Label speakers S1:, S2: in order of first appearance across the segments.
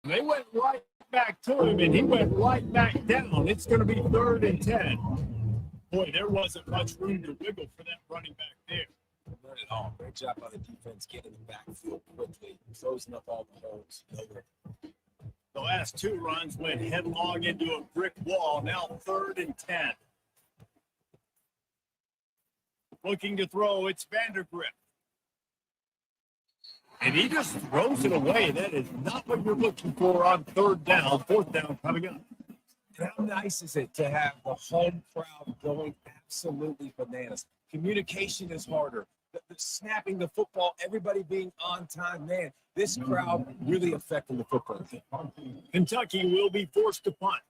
S1: They went right back to him, and he went right back down. It's going to be 3rd and 10. Boy, there wasn't much room to wiggle for that running back there.
S2: Not at all. Great job by the defense getting the backfield quickly, closing up all the holes.
S1: The last 2 runs went headlong into a brick wall. Now 3rd and 10. Looking to throw, it's Vandergrift. And he just throws it away. That is not what you're looking for on 3rd down. 4th down coming up.
S2: And how nice is it to have the home crowd going absolutely bananas? Communication is harder. The snapping the football, everybody being on time. Man, this crowd really affecting the football team.
S1: Kentucky will be forced to punt.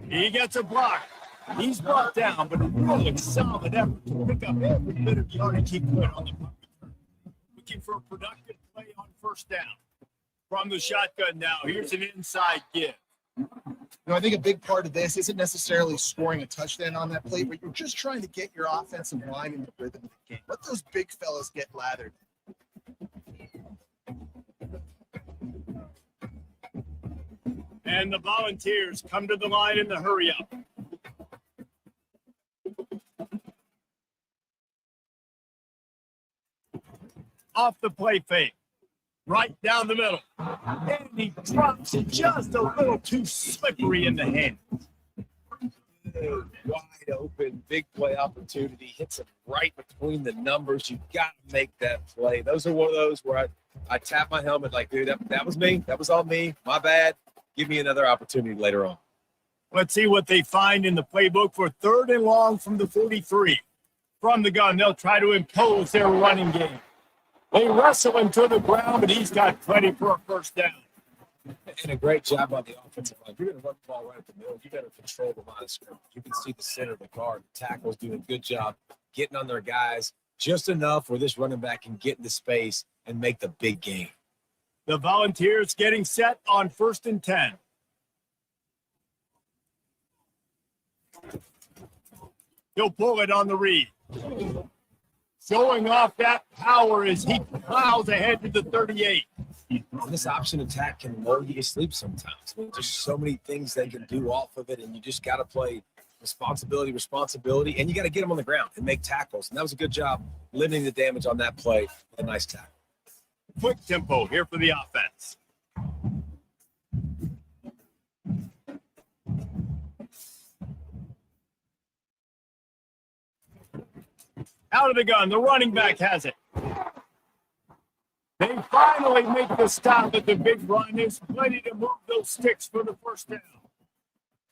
S1: He gets a block. He's brought down, but a really solid effort to pick up every bit of yardage he could on the punt return. Looking for a productive play on 1st down. From the shotgun now, here's an inside give.
S3: I think a big part of this isn't necessarily scoring a touchdown on that play, but you're just trying to get your offensive line in the rhythm of the game. Let those big fellas get lathered.
S1: And the Volunteers come to the line in the hurry up. Off the play fake. Right down the middle. And he drops it just a little too slippery in the hand.
S2: Wide open, big play opportunity. Hits it right between the numbers. You got to make that play. Those are one of those where I tap my helmet like, dude, that was me. That was all me. My bad. Give me another opportunity later on.
S1: Let's see what they find in the playbook for 3rd and long from the 43. From the gun, they'll try to impose their running game. They wrestle him to the ground, but he's got plenty for a 1st down.
S2: And a great job on the offensive line. If you're going to run the ball right at the middle, you got to control the line of scrimmage. You can see the center of the guard. The tackle's doing a good job getting on their guys just enough where this running back can get into space and make the big game.
S1: The Volunteers getting set on 1st and 10. He'll pull it on the read. Showing off that power as he plows ahead to the 38.
S2: This option attack can lull you to sleep sometimes. I mean, there's so many things they can do off of it, and you just got to play responsibility, and you got to get them on the ground and make tackles. And that was a good job limiting the damage on that play with a nice tackle.
S1: Quick tempo here for the offense. Out of the gun, the running back has it. They finally make the stop at the big run. There's plenty to move those sticks for the 1st down.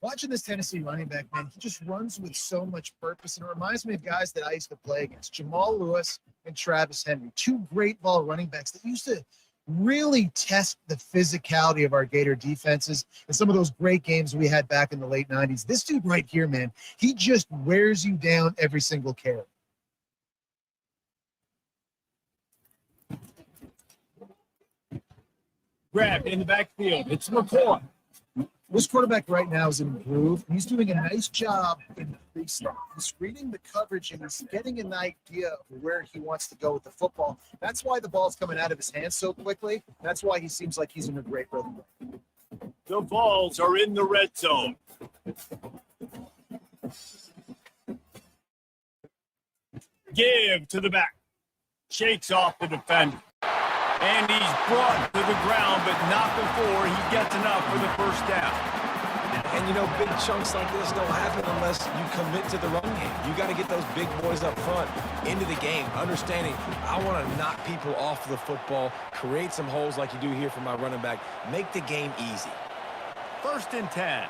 S3: Watching this Tennessee running back, man, he just runs with so much purpose. And it reminds me of guys that I used to play against, Jamal Lewis and Travis Henry, 2 great ball running backs that used to really test the physicality of our Gator defenses and some of those great games we had back in the late 90s. This dude right here, man, he just wears you down every single carry.
S1: Grabbed in the backfield. It's McCoy.
S3: This quarterback right now is in a groove. He's doing a nice job in he's reading the coverage and he's getting an idea of where he wants to go with the football. That's why the ball's coming out of his hands so quickly. That's why he seems like he's in a great rhythm.
S1: The balls are in the red zone. Give to the back. Shakes off the defender. And he's brought to the ground, but not before he gets enough for the 1st down.
S2: And, big chunks like this don't happen unless you commit to the run game. You got to get those big boys up front into the game, understanding I want to knock people off the football, create some holes like you do here for my running back, make the game easy.
S1: 1st and 10.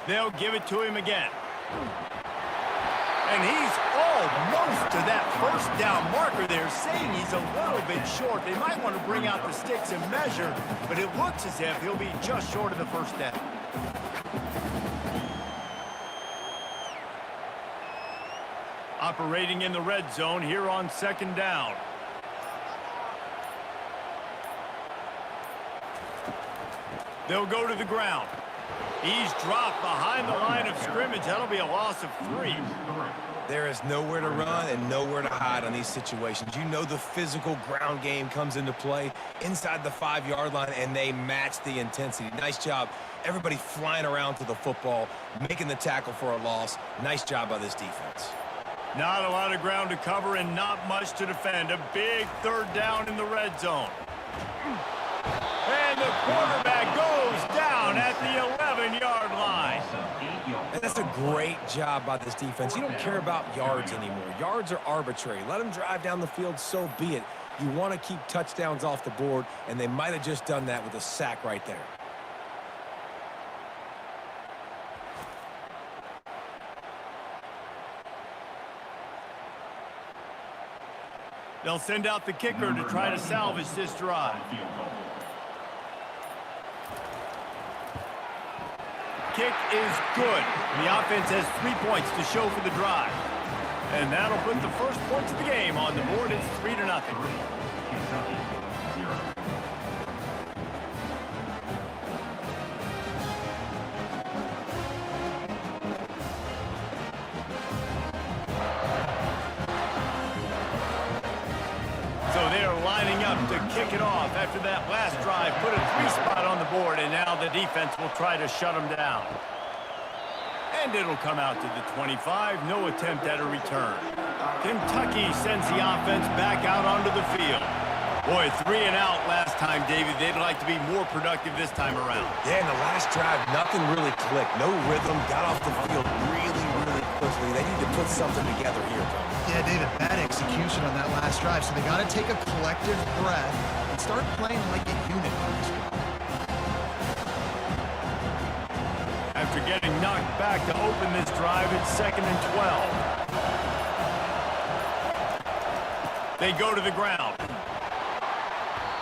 S1: They'll give it to him again. And he's almost to that 1st down marker there, saying he's a little bit short. They might want to bring out the sticks and measure, but it looks as if he'll be just short of the 1st down. Operating in the red zone here on 2nd down. They'll go to the ground. He's dropped behind the line of scrimmage. That'll be a loss of 3.
S2: There is nowhere to run and nowhere to hide on these situations. You know the physical ground game comes into play inside the 5-yard line, and they match the intensity. Nice job. Everybody flying around to the football, making the tackle for a loss. Nice job by this defense.
S1: Not a lot of ground to cover and not much to defend. A big 3rd down in the red zone. And the quarterback goes down at the 11-yard line.
S2: And that's a great job by this defense. You don't care about yards anymore. Yards are arbitrary. Let them drive down the field, so be it. You want to keep touchdowns off the board, and they might have just done that with a sack right there.
S1: They'll send out the kicker to try to salvage this drive. Kick is good. The offense has 3 points to show for the drive. And that'll put the first points of the game on the board. It's 3-0. So they're lining up to kick it off after that last drive. Put a 3 spot on the board, and now the defense will try to shut them down. And it'll come out to the 25. No attempt at a return. Kentucky sends the offense back out onto the field. Boy, 3 and out last time, David. They'd like to be more productive this time around.
S2: Yeah, in the last drive, nothing really clicked. No rhythm. Got off the field really, really quickly. They need to put something together here, Tony.
S3: Yeah, David, bad execution on that last drive. So they got to take a collective breath and start playing like a unit.
S1: After getting knocked back to open this drive, it's 2nd and 12. They go to the ground.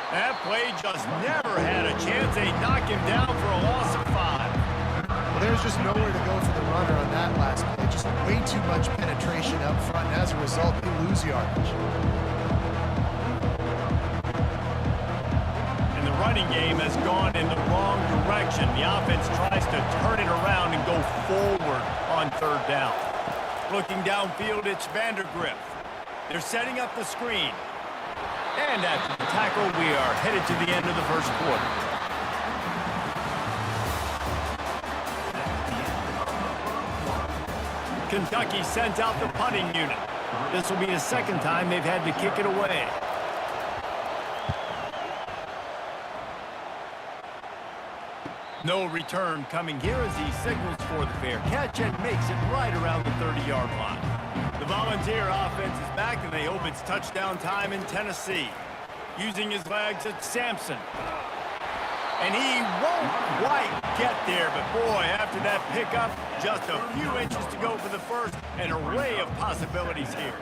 S1: That play just never had a chance. They knock him down for a loss of 5.
S3: Well, there's just nowhere to go for the runner on that last play. Just way too much penetration up front, and as a result, they lose yardage.
S1: And the running game has gone in the wrong direction. The offense tries to turn it around and go forward on 3rd down. Looking downfield, it's Vandergriff. They're setting up the screen. And after the tackle, we are headed to the end of the first quarter. Kentucky sends out the punting unit. This will be the 2nd time they've had to kick it away. No return coming here as he signals for the fair catch and makes it right around the 30-yard line. The Volunteer offense is back, and they hope it's touchdown time in Tennessee. Using his legs, it's Sampson. And he won't quite get there, but boy, after that pickup, just a few inches to go for the first. An array of possibilities here.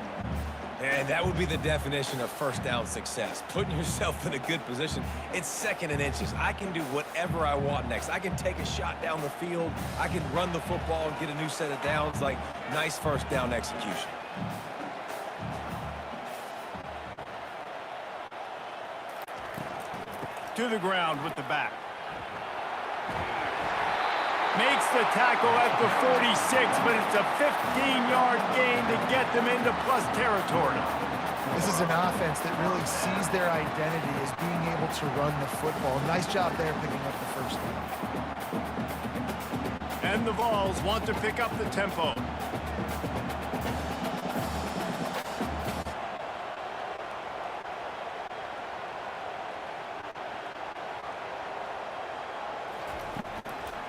S2: And that would be the definition of 1st down success. Putting yourself in a good position. It's 2nd and inches. I can do whatever I want next. I can take a shot down the field. I can run the football and get a new set of downs. Like, nice 1st down execution.
S1: To the ground with the back. Makes the tackle at the 46, but it's a 15-yard gain to get them into plus territory.
S3: This is an offense that really sees their identity as being able to run the football. Nice job there picking up the 1st down.
S1: And the Vols want to pick up the tempo.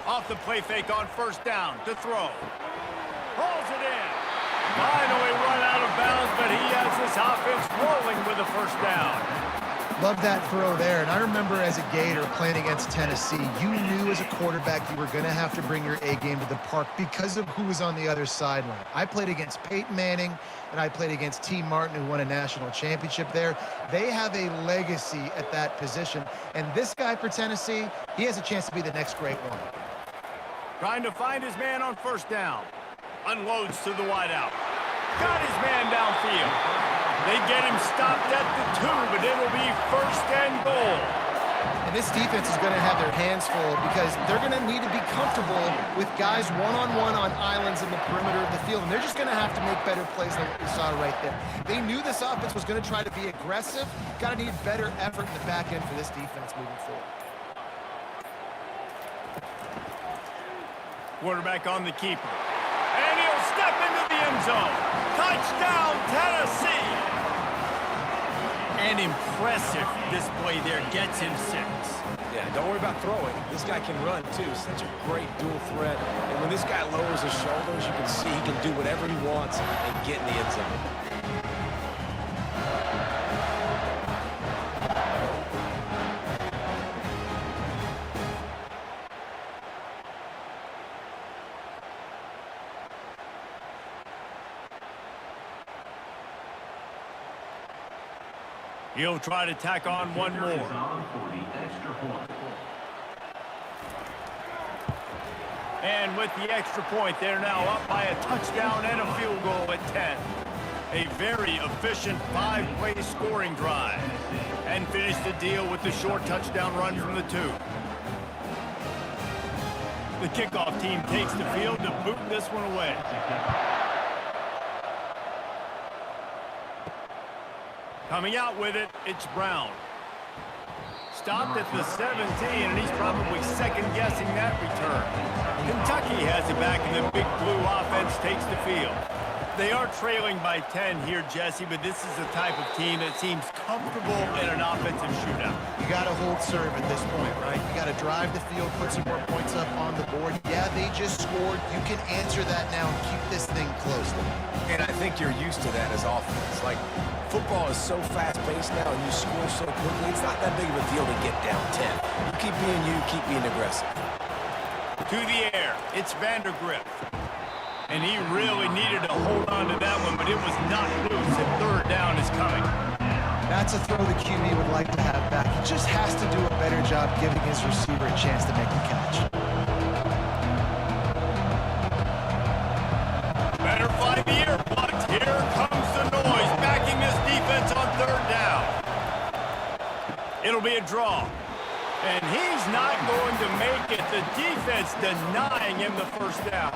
S1: Off the play fake on 1st down to throw. Pulls it in. Finally run out of bounds, but he has this offense rolling with a 1st down.
S3: Love that throw there. And I remember as a Gator playing against Tennessee, you knew as a quarterback you were going to have to bring your A game to the park because of who was on the other sideline. I played against Peyton Manning, and I played against T. Martin, who won a national championship there. They have a legacy at that position. And this guy for Tennessee, he has a chance to be the next great one.
S1: Trying to find his man on 1st down. Unloads to the wideout. Got his man downfield. They get him stopped at the 2, but it'll be 1st and goal.
S3: And this defense is going to have their hands full because they're going to need to be comfortable with guys one-on-one on islands in the perimeter of the field. And they're just going to have to make better plays than what we saw right there. They knew this offense was going to try to be aggressive. Got to need better effort in the back end for this defense moving forward.
S1: Quarterback on the keeper. And he'll step into the end zone. Touchdown, Tennessee! An impressive display there. Gets him 6.
S2: Yeah, don't worry about throwing. This guy can run, too. Such a great dual threat. And when this guy lowers his shoulders, you can see he can do whatever he wants and get in the end zone.
S1: He'll try to tack on one more. And with the extra point, they're now up by a touchdown and a field goal at 10. A very efficient 5-play scoring drive. And finish the deal with the short touchdown run from the 2. The kickoff team takes the field to boot this one away. Coming out with it, it's Brown. Stopped at the 17, and he's probably second-guessing that return. Kentucky has it back, and the Big Blue offense takes the field. They are trailing by 10 here, Jesse, but this is the type of team that seems comfortable in an offensive shootout.
S3: You got to hold serve at this point, right? You got to drive the field, put some more points up on the board. Yeah, they just scored. You can answer that now and keep this thing close.
S2: And I think you're used to that as offense. Like, football is so fast-paced now, and you score so quickly, it's not that big of a deal to get down 10. You keep being aggressive.
S1: To the air, it's Vandergrift. And he really needed to hold on to that one, but it was not loose, and third down is coming.
S3: That's a throw the QB would like to have back. He just has to do a better job giving his receiver a chance to make the catch.
S1: Better fly the air, but here comes the noise, backing this defense on third down. It'll be a draw. And he's not going to make it. The defense denying him the first down.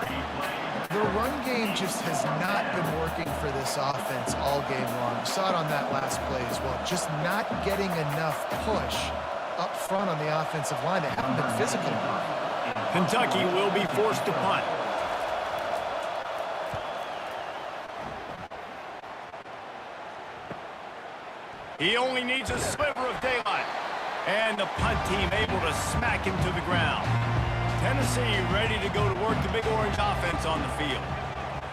S3: The run game just has not been working for this offense all game long. You saw it on that last play as well. Just not getting enough push up front on the offensive line. They haven't been physical enough.
S1: Kentucky will be forced to punt. He only needs a sliver of daylight. And the punt team able to smack him to the ground. Tennessee ready to go to work the Big Orange offense on the field.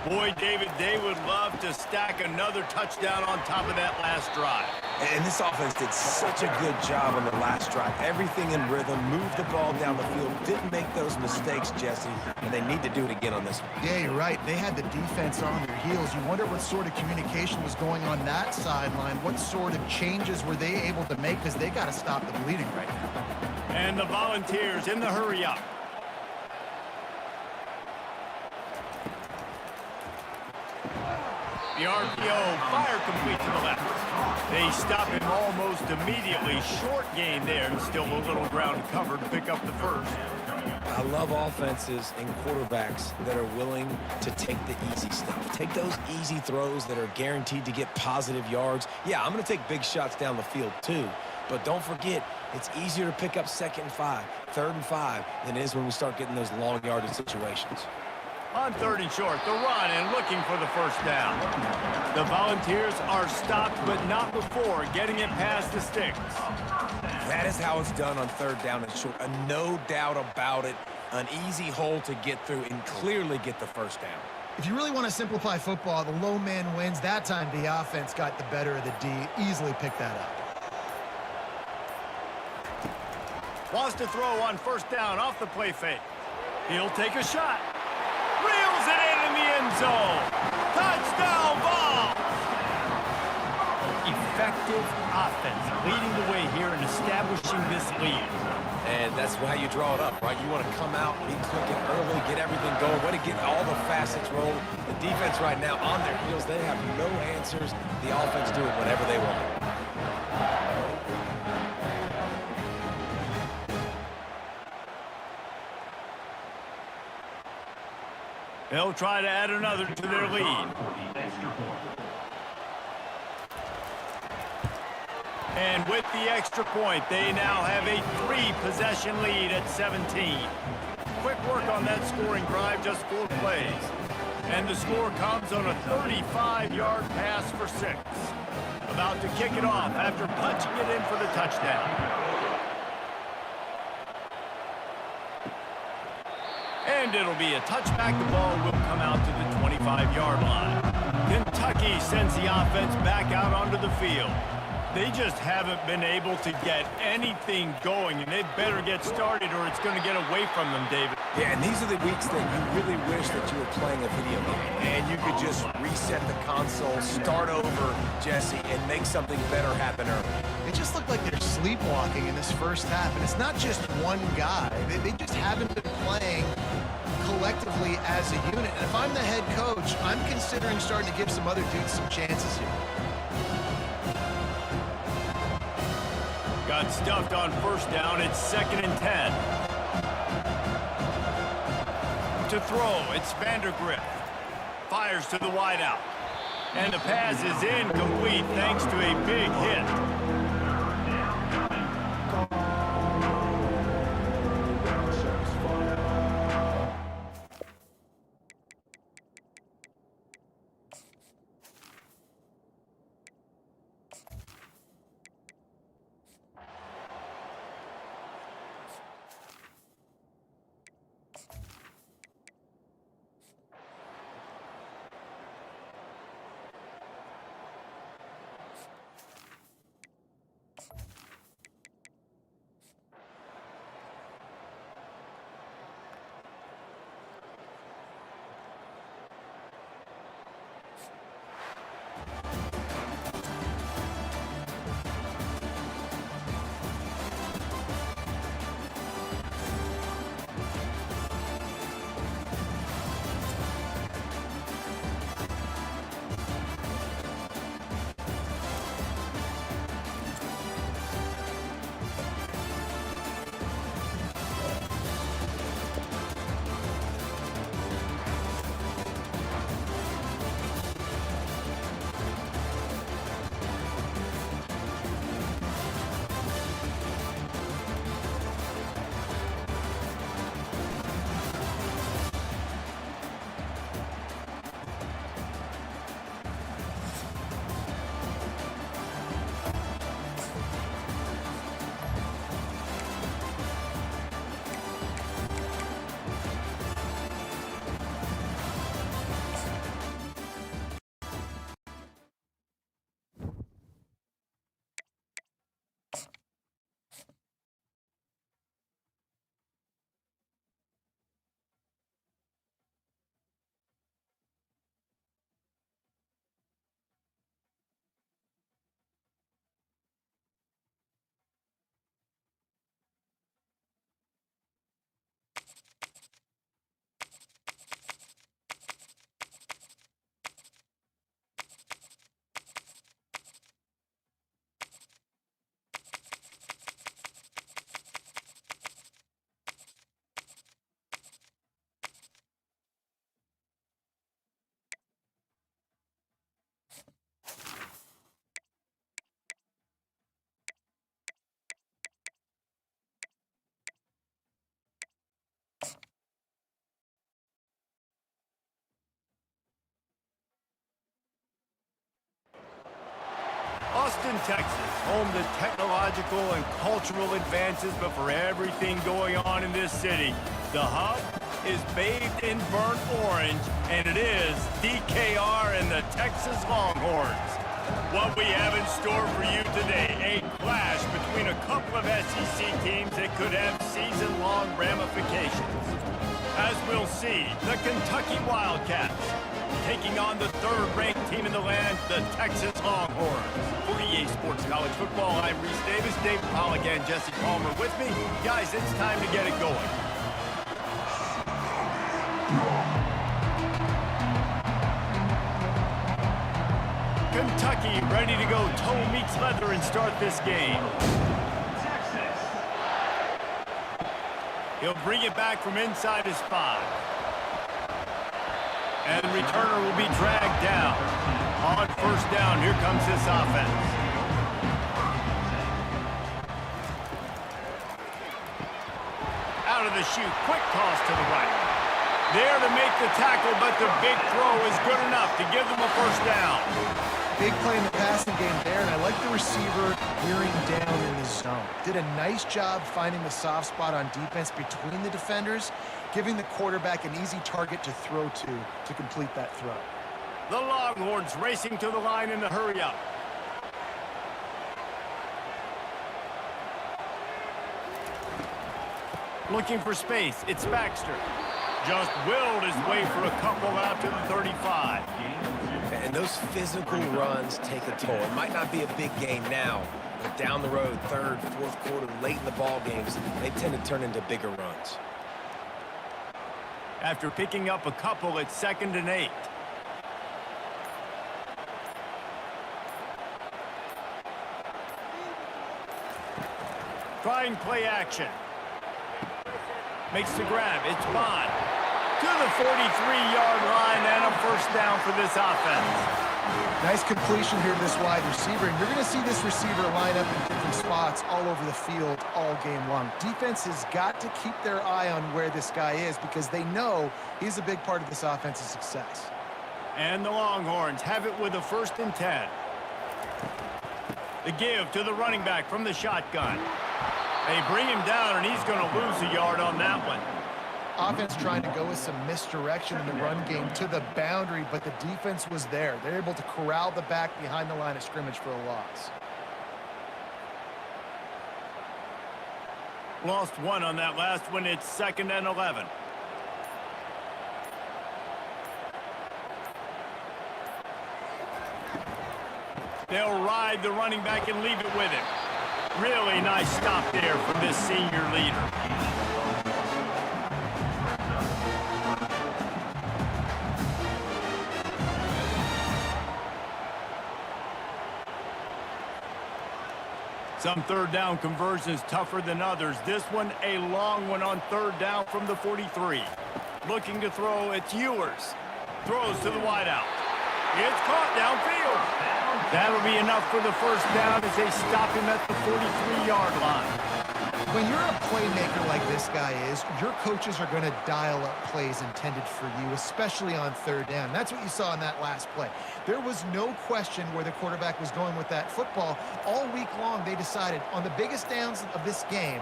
S1: Boy, David, they would love to stack another touchdown on top of that last drive.
S2: And this offense did such a good job on the last drive. Everything in rhythm, moved the ball down the field, didn't make those mistakes, Jesse, and they need to do it again on this one.
S3: Yeah, you're right. They had the defense on their heels. You wonder what sort of communication was going on that sideline. What sort of changes were they able to make, because they got to stop the bleeding right now.
S1: And the Volunteers in the hurry up. The RPO, fire complete to the left. They stop him almost immediately. Short gain there, and still a little ground cover to pick up the first.
S2: I love offenses and quarterbacks that are willing to take the easy stuff. Take those easy throws that are guaranteed to get positive yards. Yeah, I'm going to take big shots down the field too. But don't forget, it's easier to pick up 2nd and 5, 3rd and 5 than it is when we start getting those long yardage situations.
S1: On 3rd and short, the run and looking for the first down. The Volunteers are stopped, but not before getting it past the sticks.
S2: That is how it's done on 3rd down and short. No doubt about it. An easy hole to get through and clearly get the first down.
S3: If you really want to simplify football, the low man wins. That time the offense got the better of the D. Easily picked that up.
S1: Wants to throw on 1st down off the play fake. He'll take a shot. Reels it in the end zone. Touchdown ball. Effective offense leading the way here and establishing this lead.
S2: And that's how you draw it up, right? You want to come out, be clicking early, get everything going, way to get all the facets rolling. The defense right now on their heels, they have no answers. The offense doing whatever they want.
S1: They'll try to add another to their lead. And with the extra point, they now have a 3-possession lead at 17. Quick work on that scoring drive, just 4 plays. And the score comes on a 35-yard pass for 6. About to kick it off after punching it in for the touchdown. And it'll be a touchback. The ball will come out to the 25-yard line. Kentucky sends the offense back out onto the field. They just haven't been able to get anything going, and they better get started or it's going to get away from them, David.
S2: Yeah, and these are the weeks that you really wish that you were playing a video game and you could just reset the console, start over, Jesse, and make something better happen early.
S3: It just looked like they're sleepwalking in this first half, and it's not just one guy. They just haven't been playing collectively as a unit. And if I'm the head coach, I'm considering starting to give some other dudes some chances here.
S1: Got stuffed on first down. It's 2nd and 10. To throw, it's Vandergrift. Fires to the wideout. And the pass is incomplete thanks to a big hit. Austin, Texas, home to technological and cultural advances, but for everything going on in this city, the hub is bathed in burnt orange, and it is DKR and the Texas Longhorns. What we have in store for you today, a clash between a couple of SEC teams that could have season-long ramifications. As we'll see, the Kentucky Wildcats taking on the 3rd-ranked team in the land, the Texas Longhorns. For EA Sports College Football, I'm Reese Davis, Dave Pollock, and Jesse Palmer with me. Guys, it's time to get it going. Kentucky ready to go toe meets leather and start this game. He'll bring it back from inside his 5. And returner will be dragged down. On first down, here comes this offense. Out of the chute, quick toss to the right. There to make the tackle, but the big throw is good enough to give them a first down.
S3: Big play in the passing game there, and I like the receiver gearing down in the zone. Did a nice job finding the soft spot on defense between the defenders, giving the quarterback an easy target to throw to complete that throw.
S1: The Longhorns racing to the line in the hurry-up. Looking for space, it's Baxter. Just willed his way for a couple out to the 35.
S2: And those physical runs take a toll. It might not be a big game now, but down the road, third, fourth quarter, late in the ball games, they tend to turn into bigger runs.
S1: After picking up a couple, it's 2nd and 8. Trying play action. Makes the grab. It's Bond. To the 43-yard line and a first down for this offense.
S3: Nice completion here to this wide receiver, and you're going to see this receiver line up in different spots all over the field all game long. Defense has got to keep their eye on where this guy is because they know he's a big part of this offense's success.
S1: And the Longhorns have it with a 1st and 10. The give to the running back from the shotgun. They bring him down, and he's going to lose a yard on that one.
S3: Offense trying to go with some misdirection in the run game to the boundary, but the defense was there. They're able to corral the back behind the line of scrimmage for a loss.
S1: Lost one on that last one. It's 2nd and 11. They'll ride the running back and leave it with him. Really nice stop there from this senior leader. Some third down conversions tougher than others. This one a long one on 3rd down from the 43. Looking to throw, it's Ewers. Throws to the wideout. It's caught downfield. That'll be enough for the first down as they stop him at the 43-yard line.
S3: When you're a playmaker like this guy is, your coaches are going to dial up plays intended for you, especially on 3rd down. That's what you saw in that last play. There was no question where the quarterback was going with that football. All week long, they decided on the biggest downs of this game,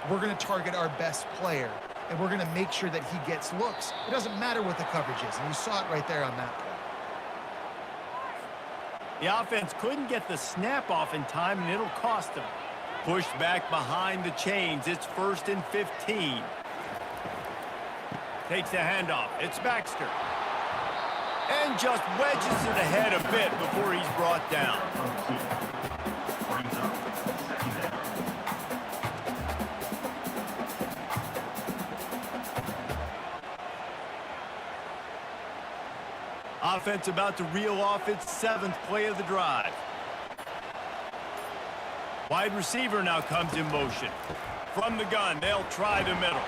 S3: we're going to target our best player, and we're going to make sure that he gets looks. It doesn't matter what the coverage is, and you saw it right there on that play.
S1: The offense couldn't get the snap off in time, and it'll cost them. Pushed back behind the chains. It's 1st and 15. Takes the handoff. It's Baxter. And just wedges it ahead a bit before he's brought down. Offense about to reel off its 7th play of the drive. Wide receiver now comes in motion. From the gun, they'll try the middle.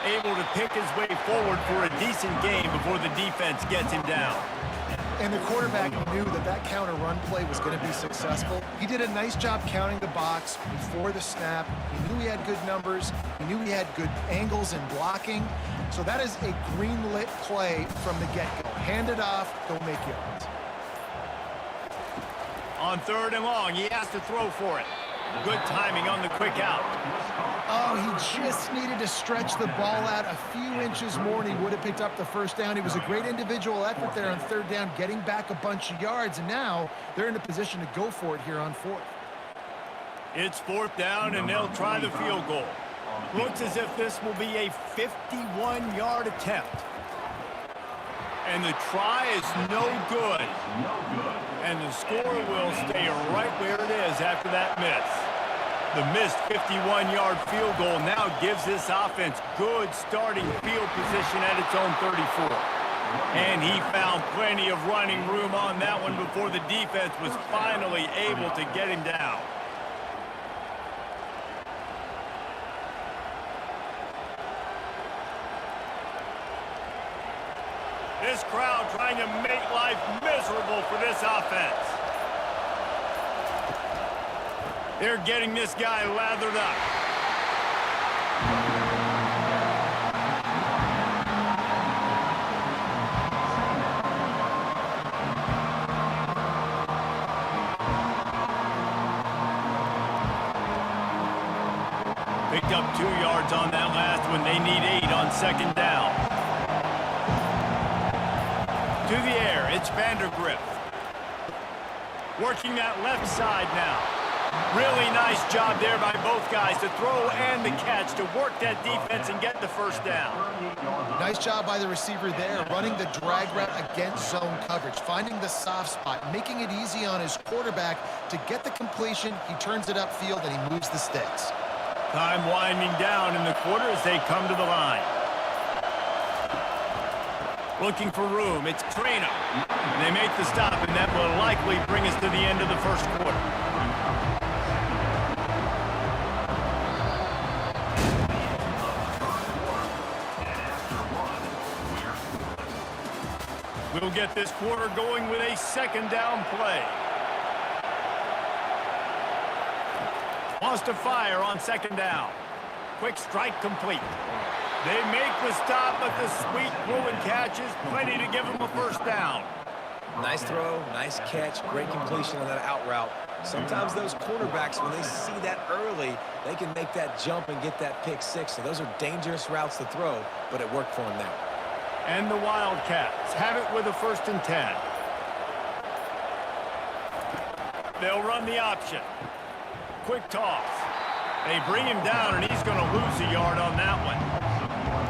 S1: Able to pick his way forward for a decent gain before the defense gets him down.
S3: And the quarterback knew that that counter run play was going to be successful. He did a nice job counting the box before the snap. He knew he had good numbers. He knew he had good angles and blocking. So that is a green-lit play from the get-go. Hand it off, go make yards.
S1: On 3rd and long, he has to throw for it. Good timing on the quick out.
S3: Oh, he just needed to stretch the ball out a few inches more, and he would have picked up the first down. It was a great individual effort there on 3rd down, getting back a bunch of yards, and now they're in a position to go for it here on 4th.
S1: It's 4th down, and they'll try the field goal. Looks as if this will be a 51-yard attempt. And the try is no good. And the score will stay right where it is after that miss. The missed 51-yard field goal now gives this offense good starting field position at its own 34. And he found plenty of running room on that one before the defense was finally able to get him down. This crowd trying to make life miserable for this offense. They're getting this guy lathered up. Picked up 2 yards on that last one. They need 8 on second down. To the air, it's Vandergrift. Working that left side now. Really nice job there by both guys to throw and the catch to work that defense and get the first down.
S3: Nice job by the receiver there, running the drag route against zone coverage, finding the soft spot, making it easy on his quarterback to get the completion. He turns it upfield and he moves the sticks.
S1: Time winding down in the quarter as they come to the line. Looking for room, it's Trina. They make the stop, and that will likely bring us to the end of the first quarter. We'll get this quarter going with a second down play. Wants to fire on second down. Quick strike complete. They make the stop, but the sweet throw and catch is plenty to give them a first down.
S2: Nice throw, nice catch, great completion on that out route. Sometimes those quarterbacks, when they see that early, they can make that jump and get that pick six. So those are dangerous routes to throw, but it worked for them there.
S1: And the Wildcats have it with a 1st and 10. They'll run the option. Quick toss. They bring him down, and he's going to lose a yard on that one.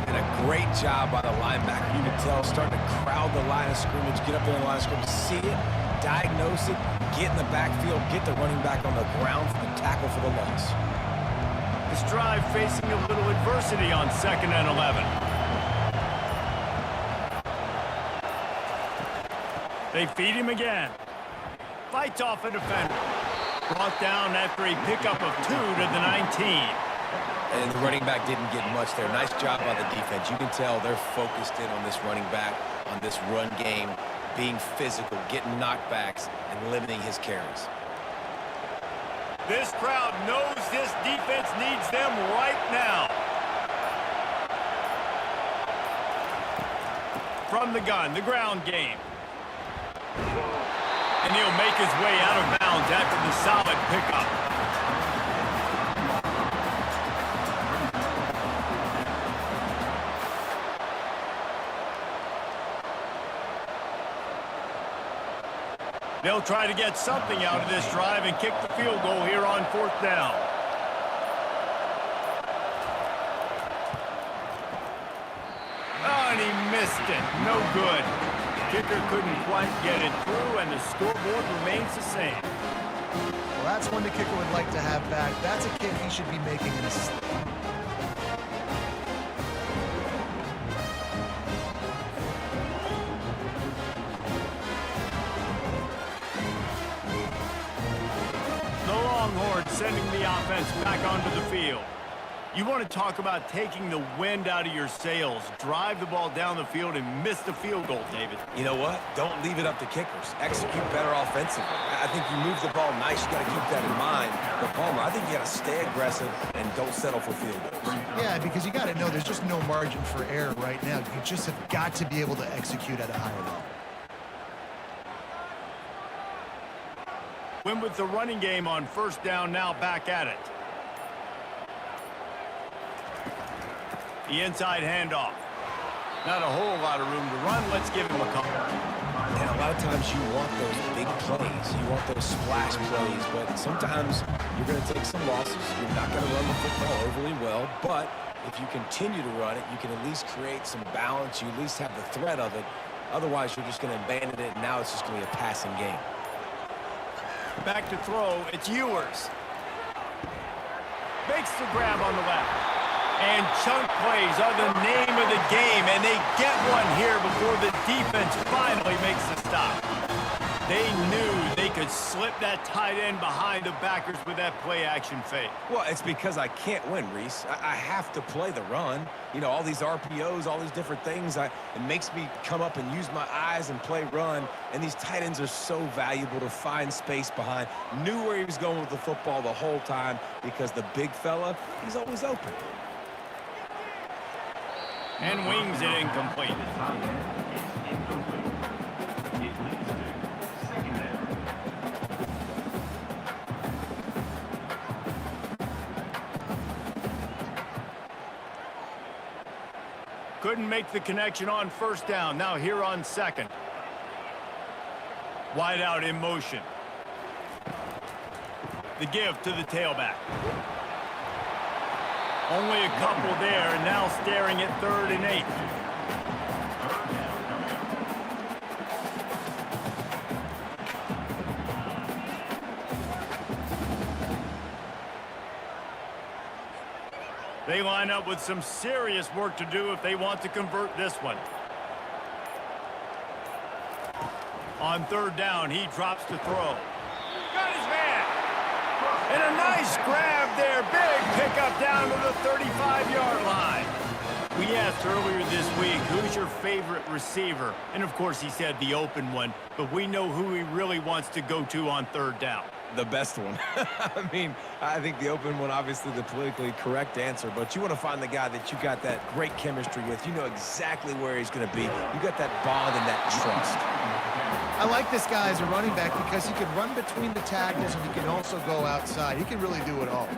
S2: And a great job by the linebacker. You can tell, starting to crowd the line of scrimmage, get up there in the line of scrimmage, see it, diagnose it, get in the backfield, get the running back on the ground for the tackle for the loss.
S1: This drive facing a little adversity on 2nd and 11. They feed him again. Fights off a defender. Brought down after a pickup of 2 to the 19.
S2: And the running back didn't get much there. Nice job by the defense. You can tell they're focused in on this running back, on this run game, being physical, getting knockbacks, and limiting his carries.
S1: This crowd knows this defense needs them right now. From the gun, the ground game. And he'll make his way out of bounds after the solid pickup. They'll try to get something out of this drive and kick the field goal here on 4th down. Oh, and he missed it. No good. Kicker couldn't quite get it through, and the scoreboard remains the same.
S3: Well, that's one the kicker would like to have back. That's a kick he should be making in his...
S1: The Longhorns sending the offense back onto the field. You want to talk about taking the wind out of your sails. Drive the ball down the field and miss the field goal, David.
S2: You know what? Don't leave it up to kickers. Execute better offensively. I think you move the ball nice. You got to keep that in mind. But Palmer, I think you got to stay aggressive and don't settle for field goals.
S3: Yeah, because you got to know there's just no margin for error right now. You just have got to be able to execute at a higher level.
S1: Win with the running game on 1st down, now back at it. The inside handoff. Not a whole lot of room to run. Let's give him a couple.
S2: And a lot of times you want those big plays. You want those splash plays. But sometimes you're going to take some losses. You're not going to run the football overly well. But if you continue to run it, you can at least create some balance. You at least have the threat of it. Otherwise, you're just going to abandon it, and now it's just going to be a passing game.
S1: Back to throw. It's Ewers. Makes the grab on the left. And chunk plays are the name of the game, and they get one here before the defense finally makes the stop. They knew they could slip that tight end behind the backers with that play action fake.
S2: Well, it's because I can't win, Reese. I have to play the run. You know, all these RPOs, all these different things. It makes me come up and use my eyes and play run. And these tight ends are so valuable to find space behind. Knew where he was going with the football the whole time because the big fella, he's always open.
S1: And wings it incomplete. Couldn't make the connection on first down. Now here on second. Wide out in motion. The give to the tailback. Only a couple there, and now staring at 3rd and 8. They line up with some serious work to do if they want to convert this one. On 3rd down, he drops to throw. Got his man. And a nice grab there. Big pickup down to the 35-yard line. We asked earlier this week, who's your favorite receiver? And, of course, he said the open one. But we know who he really wants to go to on 3rd down.
S2: The best one. I mean, I think the open one, obviously the politically correct answer, but you want to find the guy that you got that great chemistry with. You know exactly where he's going to be. You got that bond and that trust.
S3: I like this guy as a running back because he can run between the tackles and he can also go outside. He can really do it all.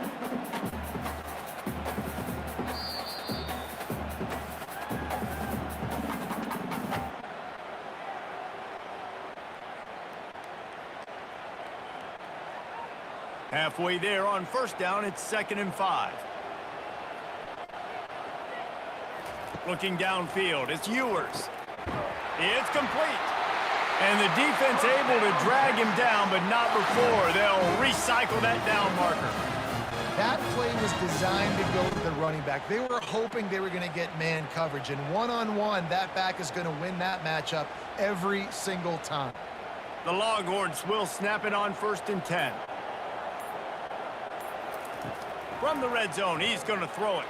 S1: Halfway there on first down, it's 2nd and 5. Looking downfield, it's Ewers. It's complete. And the defense able to drag him down, but not before they'll recycle that down marker.
S3: That play was designed to go to the running back. They were hoping they were going to get man coverage, and one-on-one, that back is going to win that matchup every single time.
S1: The Longhorns will snap it on 1st and 10. From the red zone, he's going to throw it.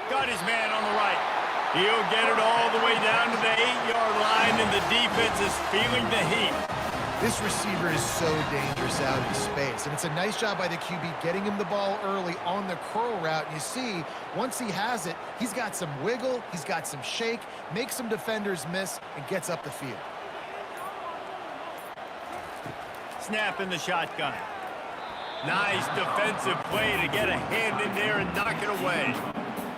S1: Got his man on the right. He'll get it all the way down to the 8-yard line, and the defense is feeling the heat.
S3: This receiver is so dangerous out in space, and it's a nice job by the QB getting him the ball early on the curl route. And you see, once he has it, he's got some wiggle, he's got some shake, makes some defenders miss, and gets up the field.
S1: Snap in the shotgun. Nice defensive play to get a hand in there and knock it away.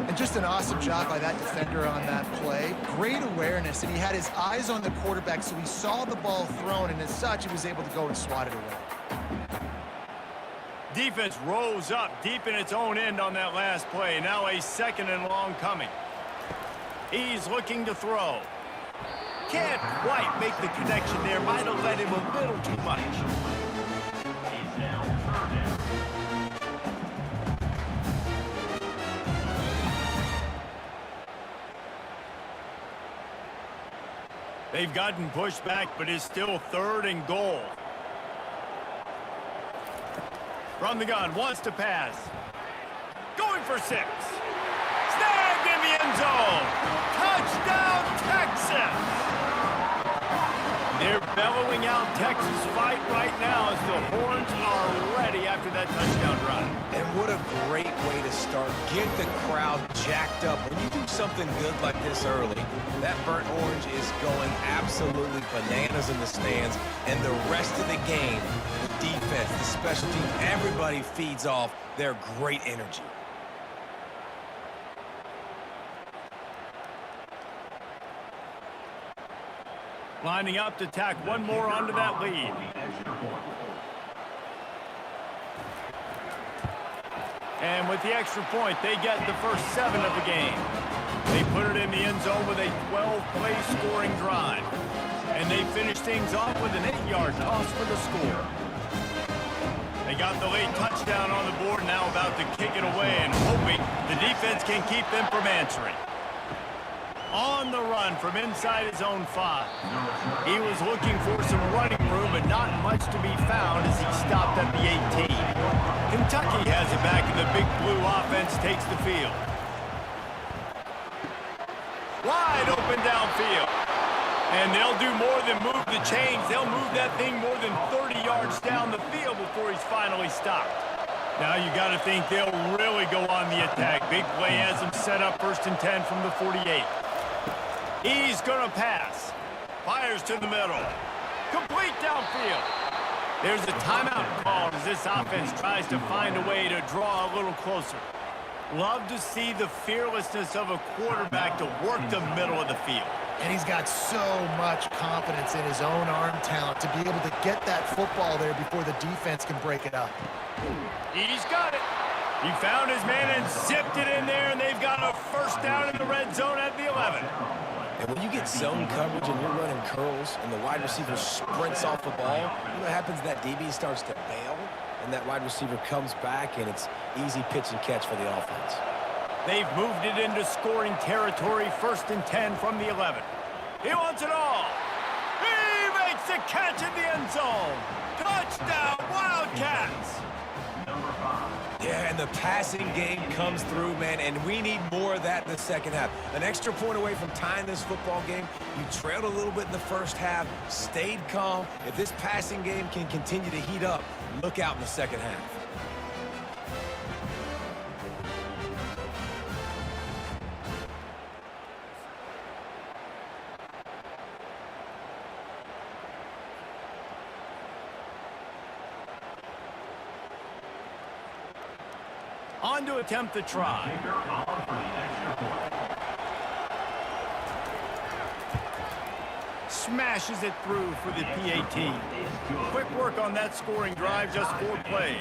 S3: And just an awesome job by that defender on that play. Great awareness, and he had his eyes on the quarterback, so he saw the ball thrown, and as such, he was able to go and swat it away.
S1: Defense rolls up deep in its own end on that last play. Now a 2nd and long coming. He's looking to throw. Can't quite make the connection there. Might have led him a little too much. They've gotten pushed back, but it's still 3rd and goal. From the gun, wants to pass. Going for 6. Snagged in the end zone. Touchdown, Texas! They're bellowing out Texas fight right now as the horns are ready after that touchdown run.
S2: And what a great way to start. Get the crowd jacked up. When you do something good like this early, that burnt orange is going absolutely bananas in the stands. And the rest of the game, the defense, the special team, everybody feeds off their great energy.
S1: Lining up to tack one more onto that lead. And with the extra point, they get the first 7 of the game. They put it in the end zone with a 12-play scoring drive. And they finish things off with an 8-yard toss for the score. They got the late touchdown on the board, now about to kick it away and hoping the defense can keep them from answering. On the run from inside his own 5. He was looking for some running room, but not much to be found as he stopped at the 18. Kentucky has it back, and the Big Blue offense takes the field. Wide open downfield. And they'll do more than move the chains. They'll move that thing more than 30 yards down the field before he's finally stopped. Now you got to think they'll really go on the attack. Big play has them set up 1st and 10 from the 48. He's going to pass. Fires to the middle. Complete downfield. There's a timeout called as this offense tries to find a way to draw a little closer. Love to see the fearlessness of a quarterback to work the middle of the field.
S3: And he's got so much confidence in his own arm talent to be able to get that football there before the defense can break it up.
S1: He's got it. He found his man and zipped it in there, and they've got a 1st down in the red zone at the 11.
S2: And when you get zone coverage and you're running curls and the wide receiver sprints off the ball, you know what happens? That DB starts to bail, and that wide receiver comes back, and it's easy pitch and catch for the offense.
S1: They've moved it into scoring territory, 1st and 10 from the 11. He wants it all. He makes the catch in the end zone. Touchdown, Wildcats.
S2: Yeah, and the passing game comes through, man, and we need more of that in the second half. An extra point away from tying this football game. You trailed a little bit in the first half, stayed calm. If this passing game can continue to heat up, look out in the second half.
S1: On to attempt the try. Smashes it through for the PAT. Quick work on that scoring drive, just 4 plays.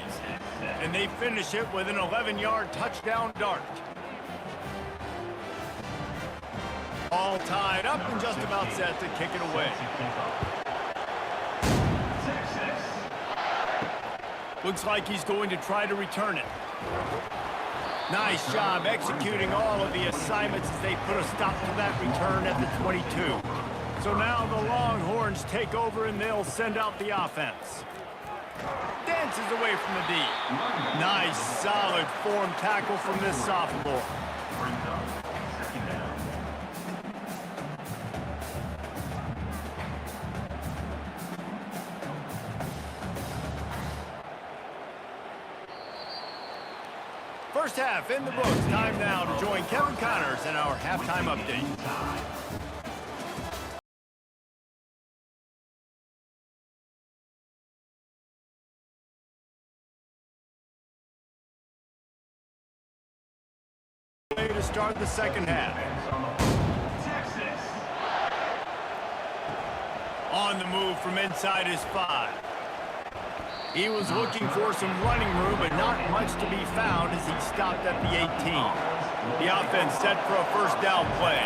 S1: And they finish it with an 11-yard touchdown dart. All tied up and just about set to kick it away. Looks like he's going to try to return it. Nice job executing all of the assignments as they put a stop to that return at the 22. So now the Longhorns take over and they'll send out the offense. Dances away from the D. Nice, solid form tackle from this sophomore. First half in the books. Time now to join Kevin Connors in our halftime update. To start the second half. On the move from inside his 5. He was looking for some running room, but not much to be found as he stopped at the 18. The offense set for a 1st down play.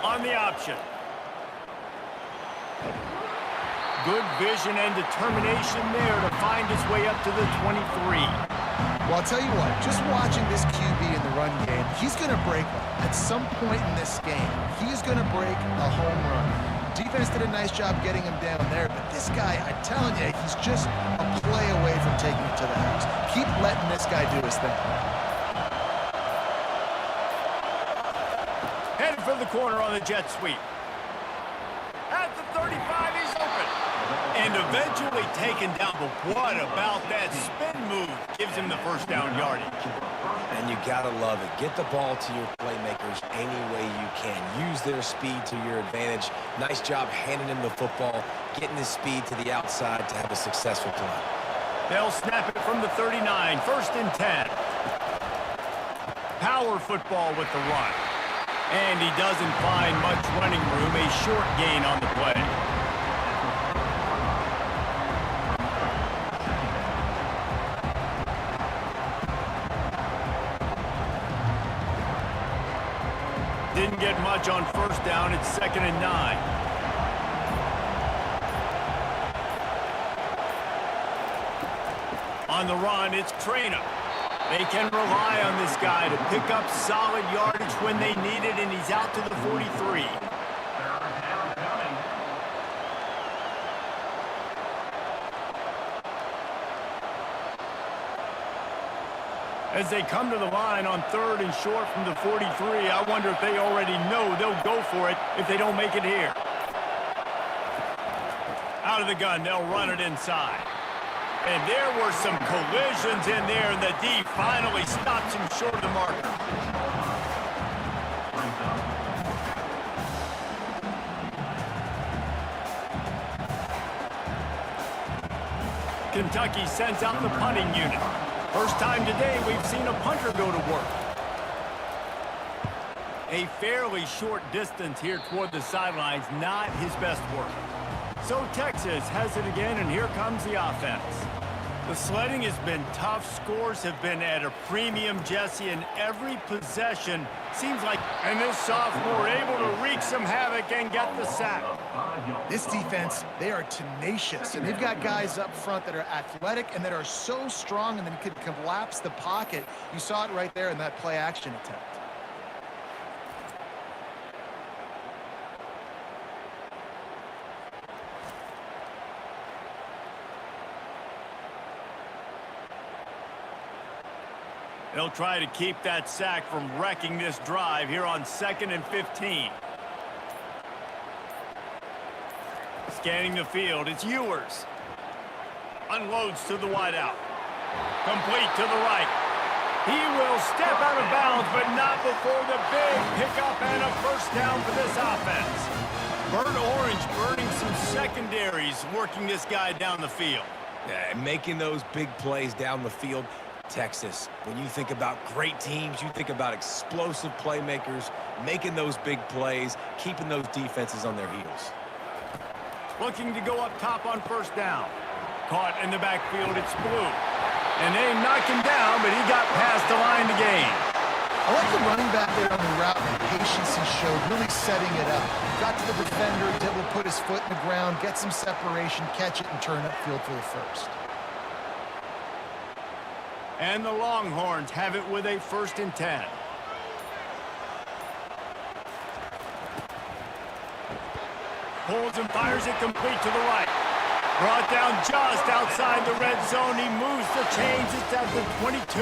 S1: On the option. Good vision and determination there to find his way up to the 23.
S3: Well, I'll tell you what, just watching this QB in the run game, he's going to break one. At some point in this game, he's going to break a home run. Defense did a nice job getting him down there, but this guy, I'm telling you, he's just a play away from taking it to the house. Keep letting this guy do his thing.
S1: Headed for the corner on the jet sweep. At the 35, he's open. And eventually taken down, but what about that spin move? Gives him the 1st down yardage.
S2: And you gotta love it. Get the ball to your playmakers any way you can. Use their speed to your advantage. Nice job handing him the football, getting his speed to the outside to have a successful play.
S1: They'll snap it from the 39, 1st and 10. Power football with the run. And he doesn't find much running room, a short gain on the play. Didn't get much on 1st down. It's 2nd and 9. On the run, it's Trainer. They can rely on this guy to pick up solid yardage when they need it, and he's out to the 43. As they come to the line on 3rd and short from the 43, I wonder if they already know they'll go for it if they don't make it here. Out of the gun, they'll run it inside. And there were some collisions in there, and the D finally stops him short of the marker. Kentucky sends out the punting unit. First time today we've seen a punter go to work. A fairly short distance here toward the sidelines, not his best work. So Texas has it again, and here comes the offense. The sledding has been tough. Scores have been at a premium, Jesse, and every possession seems like... And this sophomore able to wreak some havoc and get the sack.
S3: This defense, they are tenacious, and they've got guys up front that are athletic and that are so strong and then can collapse the pocket. You saw it right there in that play-action attempt.
S1: They'll try to keep that sack from wrecking this drive here on 2nd and 15. Scanning the field, it's Ewers. Unloads to the wideout. Complete to the right. He will step out of bounds, but not before the big pickup and a first down for this offense. Burnt Orange burning some secondaries, working this guy down the field.
S2: Yeah, making those big plays down the field. Texas, when you think about great teams, you think about explosive playmakers, making those big plays, keeping those defenses on their heels.
S1: Looking to go up top on first down. Caught in the backfield, it's Blue. And they knock him down, but he got past the line to gain.
S3: I like the running back there on the route and the patience he showed, really setting it up. Got to the defender, able to put his foot in the ground, get some separation, catch it, and turn upfield for the first.
S1: And the Longhorns have it with a 1st and 10. Pulls and fires it complete to the right. Brought down just outside the red zone. He moves the chains. It's at the 22.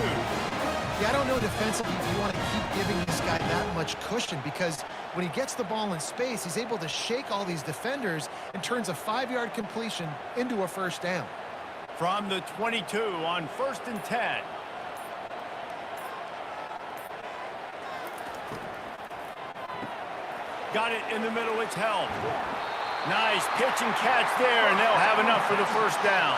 S3: Yeah, I don't know defensively if you want to keep giving this guy that much cushion, because when he gets the ball in space, he's able to shake all these defenders and turns a 5-yard completion into a first down.
S1: From the 22 on 1st and 10. Got it in the middle, it's held. Nice pitch and catch there, and they'll have enough for the first down.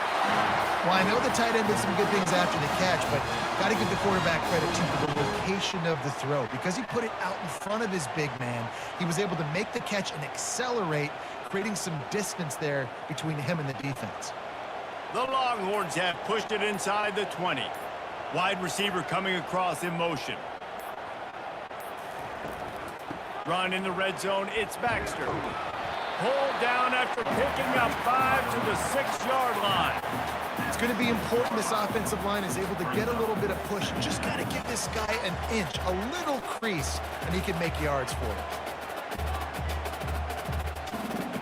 S3: Well, I know the tight end did some good things after the catch, but got to give the quarterback credit too for the location of the throw. Because he put it out in front of his big man, he was able to make the catch and accelerate, creating some distance there between him and the defense.
S1: The Longhorns have pushed it inside the 20. Wide receiver coming across in motion. Run in the red zone, it's Baxter. Pulled down after picking up 5 to the 6-yard line.
S3: It's going to be important this offensive line is able to get a little bit of push. Just got to give this guy an inch, a little crease, and he can make yards for it.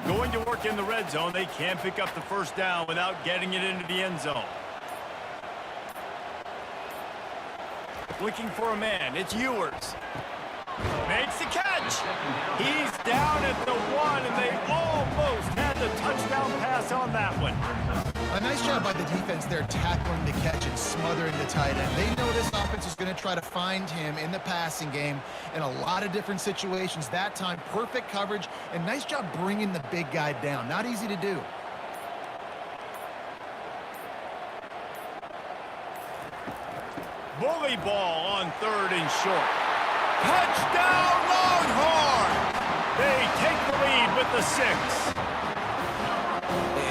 S1: Going to work in the red zone. They can't pick up the first down without getting it into the end zone. Looking for a man. It's Ewers. Makes the catch. He's down at the 1, and they almost had the touchdown pass on that one.
S3: A nice job by the defense there tackling the catch and smothering the tight end. They know this offense is going to try to find him in the passing game in a lot of different situations. That time, perfect coverage, and nice job bringing the big guy down. Not easy to do.
S1: Bully ball on 3rd and short. Touchdown, Longhorn! They take the lead with the 6.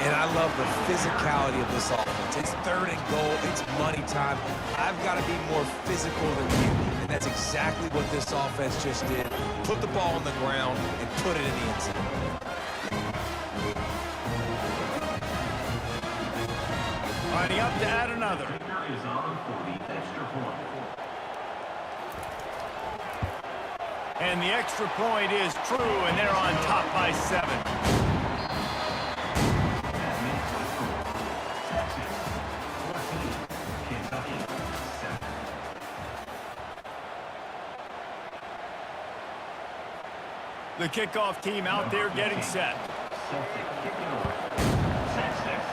S2: And I love the physicality of this offense. It's 3rd and goal. It's money time. I've got to be more physical than you, and that's exactly what this offense just did. Put the ball on the ground and put it in the end zone.
S1: Lining up to add another.
S4: is on for the extra point.
S1: And the extra point is true, and they're on top by 7.
S4: That makes the score Texas 14, Kentucky 7.
S1: The kickoff team out there getting set.
S4: Celtic kicking away. Texas.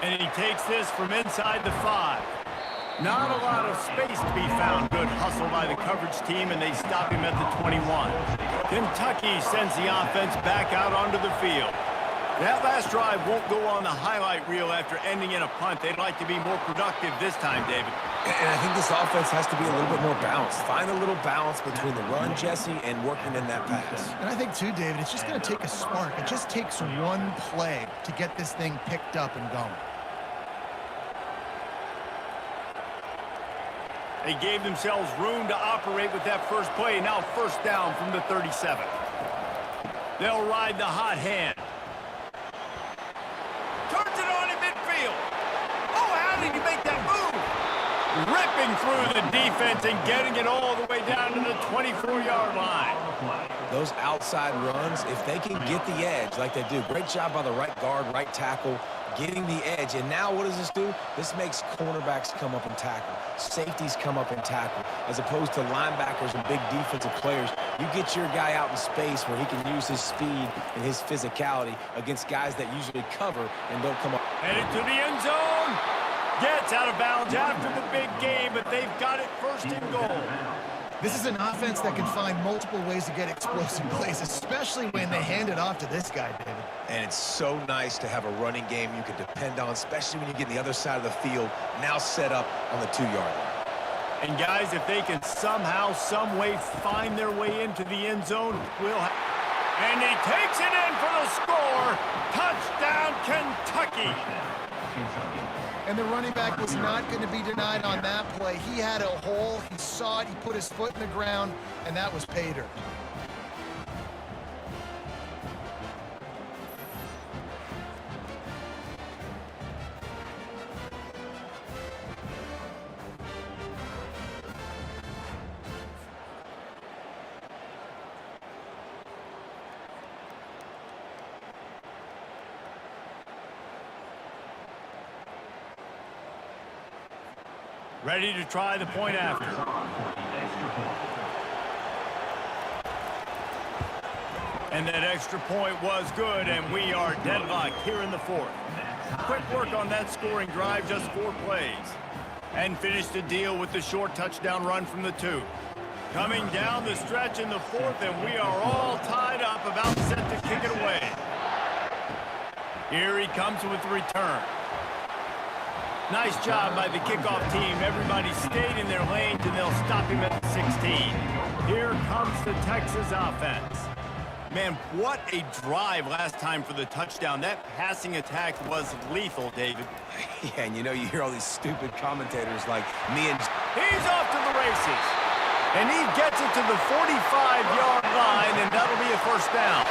S1: And he takes this from inside the 5. Not a lot of space to be found. Good hustle by the coverage team, and they stop him at the 21. Kentucky sends the offense back out onto the field. That last drive won't go on the highlight reel after ending in a punt. They'd like to be more productive this time, David.
S2: And I think this offense has to be a little bit more balanced. Find a little balance between the run, Jesse, and working in that pass.
S3: And I think, too, David, it's just going to take a spark. It just takes one play to get this thing picked up and going.
S1: They gave themselves room to operate with that first play. Now first down from the 37. They'll ride the hot hand. Turns it on in midfield. Oh, how did he make that move? Ripping through the defense and getting it all the way down to the 24-yard line.
S2: Those outside runs, if they can get the edge like they do, great job by the right guard, right tackle, getting the edge. And now what does this do? This makes cornerbacks come up and tackle. Safeties come up and tackle. As opposed to linebackers and big defensive players, you get your guy out in space where he can use his speed and his physicality against guys that usually cover and don't come up.
S1: Headed to the end zone. Gets out of bounds after the big game, but they've got it first and goal.
S3: This is an offense that can find multiple ways to get explosive plays, especially when they hand it off to this guy, David.
S2: And it's so nice to have a running game you can depend on, especially when you get the other side of the field, now set up on the 2-yard line.
S1: And guys, if they can somehow, some way find their way into the end zone, and he takes it in for the score. Touchdown, Kentucky.
S3: And the running back was not going to be denied on that play. He had a hole, he saw it, he put his foot in the ground, and that was pay dirt.
S1: Ready to try the point after. And that extra point was good, and we are deadlocked here in the 4th. Quick work on that scoring drive, just 4 plays. And finished the deal with the short touchdown run from the 2. Coming down the stretch in the 4th, and we are all tied up, about set to kick it away. Here he comes with the return. Nice job by the kickoff team. Everybody stayed in their lanes, and they'll stop him at the 16. Here comes the Texas offense. Man, what a drive last time for the touchdown. That passing attack was lethal, David.
S2: Yeah, and you know, you hear all these stupid commentators like me and...
S1: He's off to the races. And he gets it to the 45-yard line, and that'll be a first down.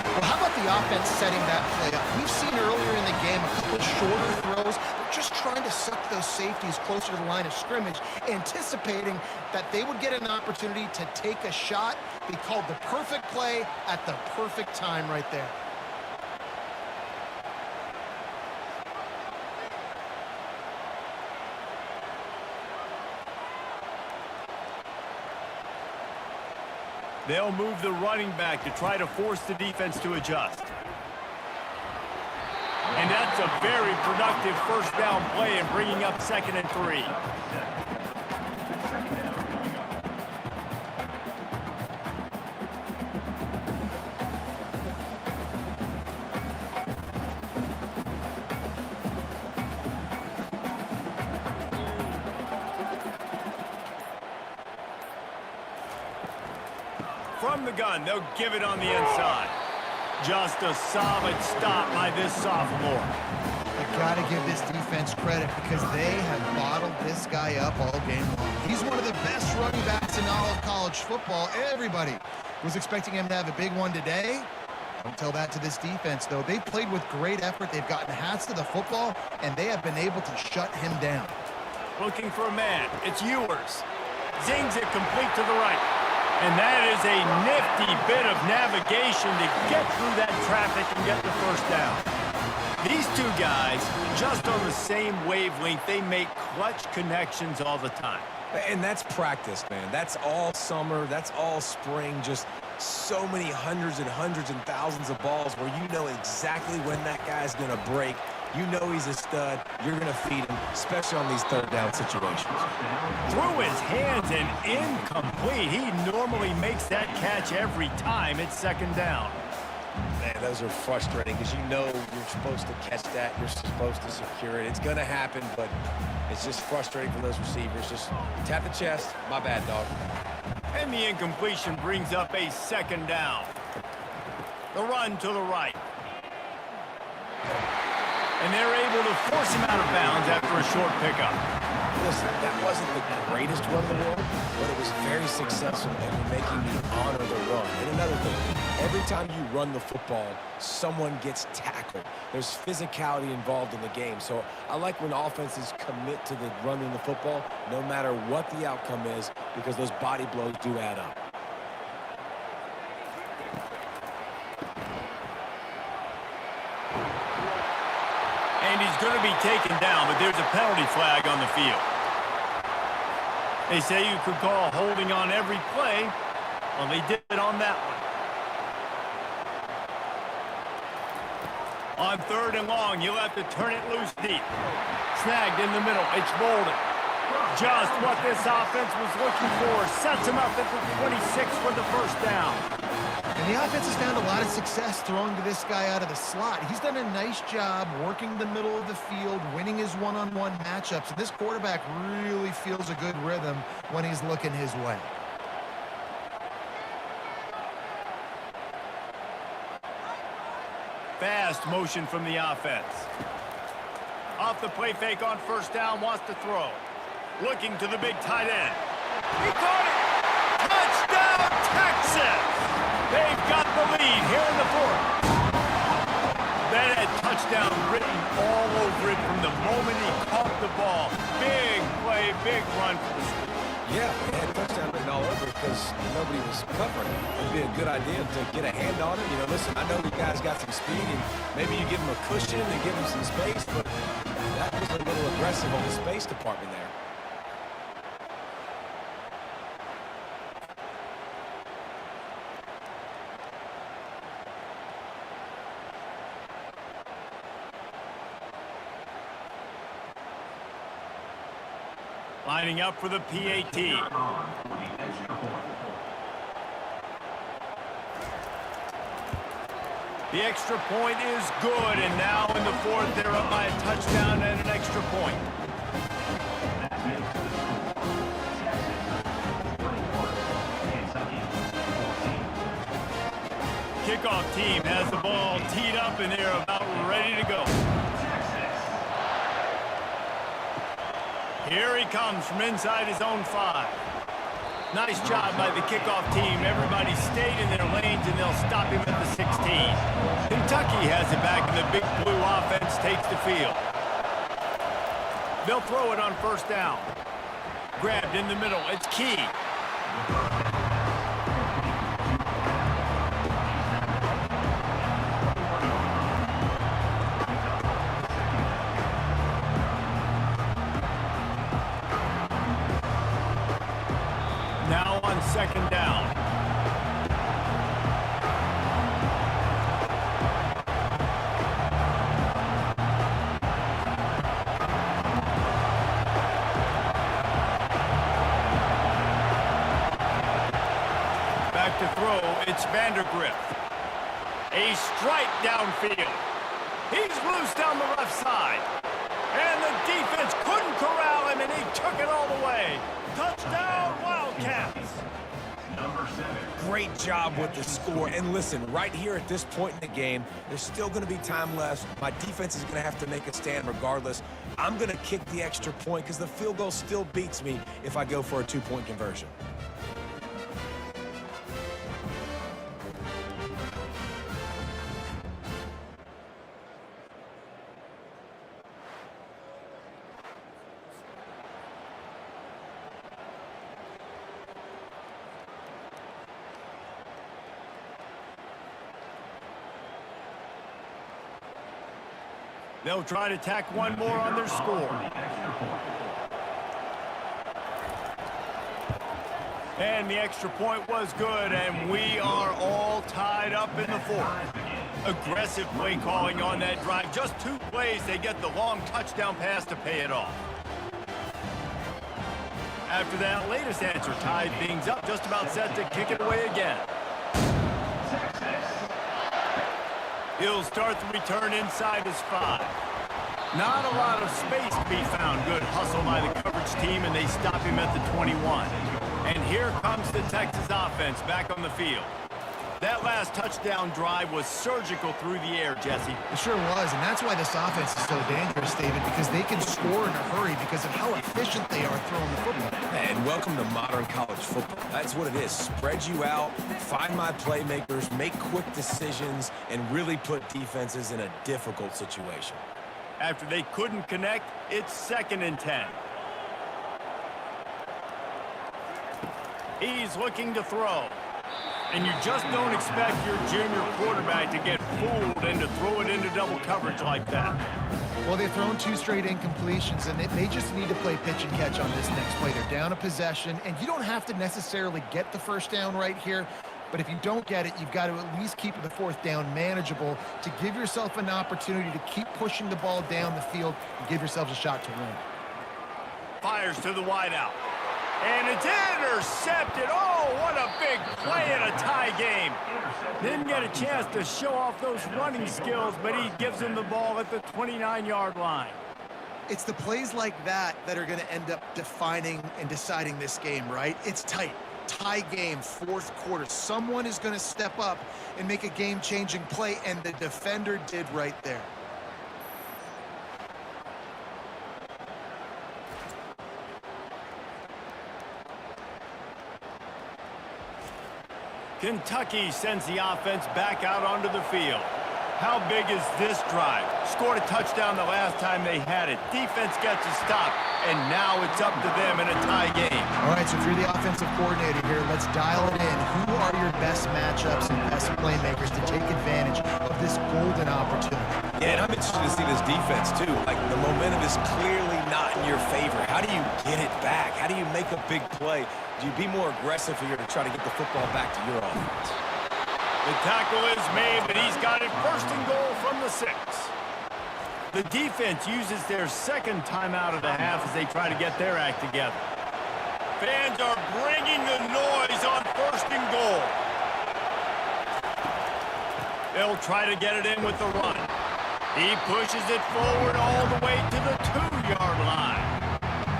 S3: Well, how about the offense setting that play up? We've seen earlier in the game a couple shorter throws. They're just trying to suck those safeties closer to the line of scrimmage, anticipating that they would get an opportunity to take a shot. They called the perfect play at the perfect time right there.
S1: They'll move the running back to try to force the defense to adjust. And that's a very productive first down play and bringing up 2nd and 3. From the gun, they'll give it on the inside. Just a solid stop by this sophomore.
S3: I gotta give this defense credit because they have bottled this guy up all game long. He's one of the best running backs in all of college football. Everybody was expecting him to have a big one today, Don't tell that to this defense, though. They've played with great effort. They've gotten hats to the football, and they have been able to shut him down.
S1: Looking for a man. It's Ewers. Zings it complete to the right. And that is a nifty bit of navigation to get through that traffic and get the first down. These two guys, just on the same wavelength, they make clutch connections all the time.
S2: And that's practice, man. That's all summer. That's all spring. Just so many hundreds and thousands of balls where you know exactly when that guy's going to break. You know he's a stud. You're going to feed him, especially on these third down situations.
S1: Through his hands and incomplete. He normally makes that catch every time it's second down.
S2: Man, those are frustrating because you know you're supposed to catch that. You're supposed to secure it. It's going to happen, but it's just frustrating for those receivers. Just tap the chest. My bad, dog.
S1: And the incompletion brings up a second down. The run to the right. And they're able to force him out of bounds after a short pickup.
S2: Listen, that wasn't the greatest run in the world, but it was very successful in making me honor the run. And another thing, every time you run the football, someone gets tackled. There's physicality involved in the game. So I like when offenses commit to the running the football, no matter what the outcome is, because those body blows do add up.
S1: And he's going to be taken down, but there's a penalty flag on the field. They say you could call holding on every play. Well, they did it on that one. On third and long, you'll have to turn it loose deep. Snagged in the middle. It's Bolden. Just what this offense was looking for. Sets him up at the 26 for the first down.
S3: And the offense has found a lot of success throwing to this guy out of the slot. He's done a nice job working the middle of the field, winning his one-on-one matchups. And this quarterback really feels a good rhythm when he's looking his way.
S1: Fast motion from the offense. Off the play fake on first down, wants to throw. Looking to the big tight end. He caught it! Touchdown, Texas! They've got the lead here in the fourth. That had touchdown written all over it from the moment he caught the ball. Big play, big run for the school.
S2: Yeah, it had touchdown written all over because nobody was covering it. It'd be a good idea to get a hand on it. You know, listen, I know you guys got some speed, and maybe you give them a cushion and give them some space, but that was a little aggressive on the space department there.
S1: Lining up for the PAT. The extra point is good, and now in the fourth, they're up by a touchdown and an extra point. Kickoff team has the ball teed up, and they're about ready to go. Here he comes from inside his own 5. Nice job by the kickoff team. Everybody stayed in their lanes, and they'll stop him at the 16. Kentucky has it back, and the big blue offense takes the field. They'll throw it on first down. Grabbed in the middle. It's Key. Now on second down. Back to throw, it's Vandergrift. A strike downfield. He's loose down the left side. And the defense couldn't corral him, and he took it all the way. Touchdown, Wildcats.
S4: Number 7.
S2: Great job with the score. And listen, right here at this point in the game, there's still going to be time left. My defense is going to have to make a stand regardless. I'm going to kick the extra point because the field goal still beats me if I go for a 2-point conversion.
S1: They'll try to tack one more on their score.
S4: Extra point.
S1: And the extra point was good, and we are all tied up in the fourth. Aggressive play calling on that drive. Just 2 plays, they get the long touchdown pass to pay it off. After that latest answer tied things up, just about set to kick it away again. He'll start the return inside his 5. Not a lot of space to be found. Good hustle by the coverage team, and they stop him at the 21. And here comes the Texas offense back on the field. That last touchdown drive was surgical through the air, Jesse.
S3: It sure was, and that's why this offense is so dangerous, David, because they can score in a hurry because of how efficient they are throwing the football.
S2: And welcome to modern college football. That's what it is. Spread you out, find my playmakers, make quick decisions, and really put defenses in a difficult situation.
S1: After they couldn't connect, it's 2nd and 10. He's looking to throw. And you just don't expect your junior quarterback to get fooled and to throw it into double coverage like that.
S3: Well, they've thrown 2 straight incompletions, and they just need to play pitch and catch on this next play. They're down a possession, and you don't have to necessarily get the first down right here, but if you don't get it, you've got to at least keep the 4th down manageable to give yourself an opportunity to keep pushing the ball down the field and give yourselves a shot to win.
S1: Fires to the wideout. And it's intercepted. Oh, what a big play in a tie game. Didn't get a chance to show off those running skills, but he gives him the ball at the 29-yard line.
S3: It's the plays like that that are going to end up defining and deciding this game, right? It's tight. Tie game, 4th quarter. Someone is going to step up and make a game-changing play, and the defender did right there.
S1: Kentucky sends the offense back out onto the field. How big is this drive? Scored a touchdown the last time they had it. Defense gets a stop, and now it's up to them in a tie game.
S3: All right, so if you're the offensive coordinator here, let's dial it in. Who are your best matchups and best playmakers to take advantage of this golden opportunity?
S2: Yeah, and I'm interested to see this defense, too. Like, the momentum is clearly not in your favor. How do you get it back? How do you make a big play? Do you be more aggressive here to try to get the football back to your offense?
S1: The tackle is made, but he's got it 1st and goal from the 6. The defense uses their 2nd timeout of the half as they try to get their act together. Fans are bringing the noise on 1st and goal. They'll try to get it in with the run. He pushes it forward all the way to the 2-yard line.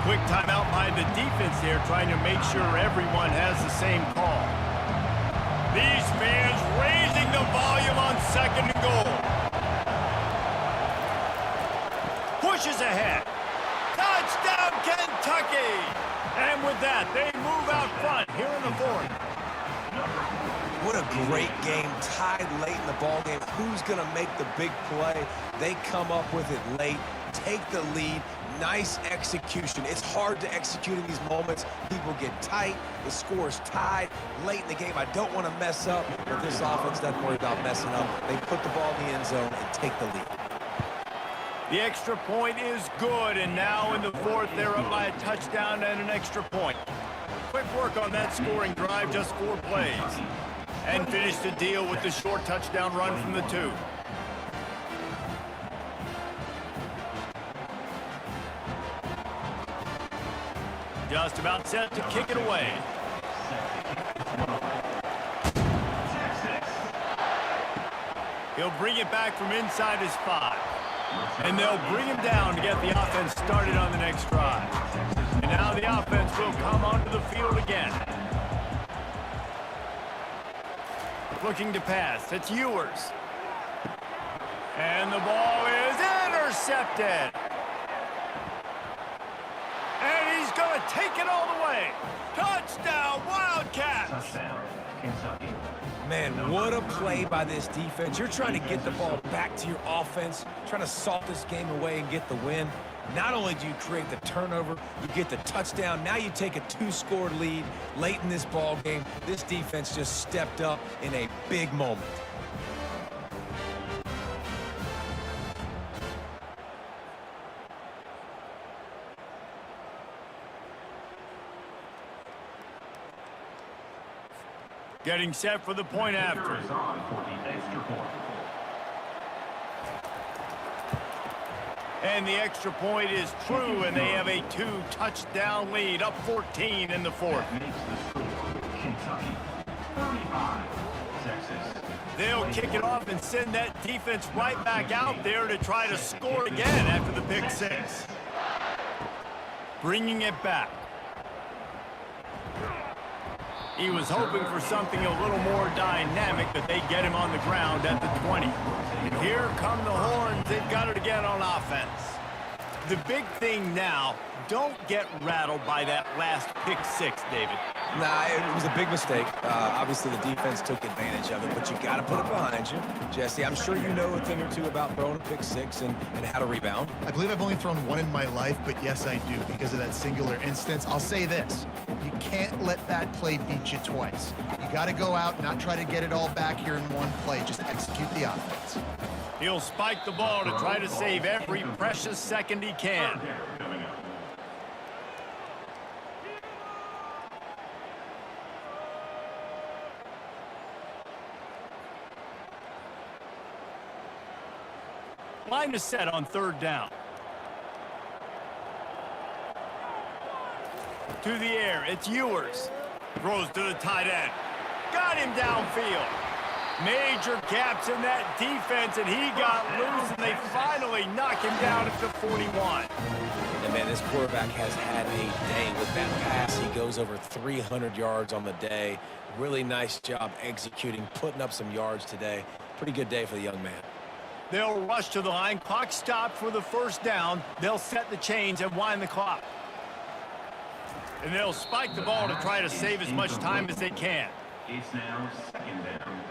S1: Quick timeout by the defense there, trying to make sure everyone has the same call. These fans raising the volume on 2nd and goal. Pushes ahead. Touchdown, Kentucky! And with that, they move out front here in the 4th.
S2: What a great game, tied late in the ball game. Who's going to make the big play? They come up with it late, take the lead. Nice execution. It's hard to execute in these moments. People get tight. The score is tied late in the game. I don't want to mess up, but this offense doesn't worry about messing up. They put the ball in the end zone and take the lead.
S1: The extra point is good, and now in the 4th, they're up by a touchdown and an extra point. Quick work on that scoring drive, just 4 plays. And finish the deal with the short touchdown run from the 2. Just about set to kick it away. He'll bring it back from inside his 5. And they'll bring him down to get the offense started on the next drive. And now the offense will come onto the field again. Looking to pass. It's Ewers. And the ball is intercepted. And he's going to take it all the way. Touchdown, Wildcats!
S4: Touchdown, Kentucky.
S2: Man, what a play by this defense. You're trying to get the ball back to your offense, trying to salt this game away and get the win. Not only do you create the turnover, you get the touchdown. Now you take a 2-score lead late in this ball game. This defense just stepped up in a big moment.
S1: Getting set for the point after.
S4: Kicker is on for the extra point.
S1: And the extra point is true, and they have a 2-touchdown lead, up 14 in the fourth.
S4: That makes the score Kentucky 35, Texas.
S1: They'll kick it off and send that defense right back out there to try to score again after the pick six. Bringing it back. He was hoping for something a little more dynamic, but they get him on the ground at the 20. And here come the horns. They've got it again on offense. The big thing now, don't get rattled by that last pick six, David.
S2: Nah, it was a big mistake. Obviously, the defense took advantage of it, but you got to put it behind you. Jesse, I'm sure you know a thing or two about throwing a pick six and how to rebound.
S3: I believe I've only thrown one in my life, but yes, I do because of that singular instance. I'll say this. You can't let that play beat you twice. You got to go out, not try to get it all back here in one play. Just execute the offense.
S1: He'll spike the ball to try to save every precious second he can.
S4: Coming up.
S1: Line is set on third down. To the air, it's Ewers. Throws to the tight end. Got him downfield. Major gaps in that defense, and he got loose, and they finally knock him down at the 41.
S2: And man, this quarterback has had a day with that pass. He goes over 300 yards on the day. Really nice job executing, putting up some yards today. Pretty good day for the young man.
S1: They'll rush to the line. Clock stopped for the first down. They'll set the chains and wind the clock. And they'll spike the ball to try to save as much time as they can.
S4: It's now second down.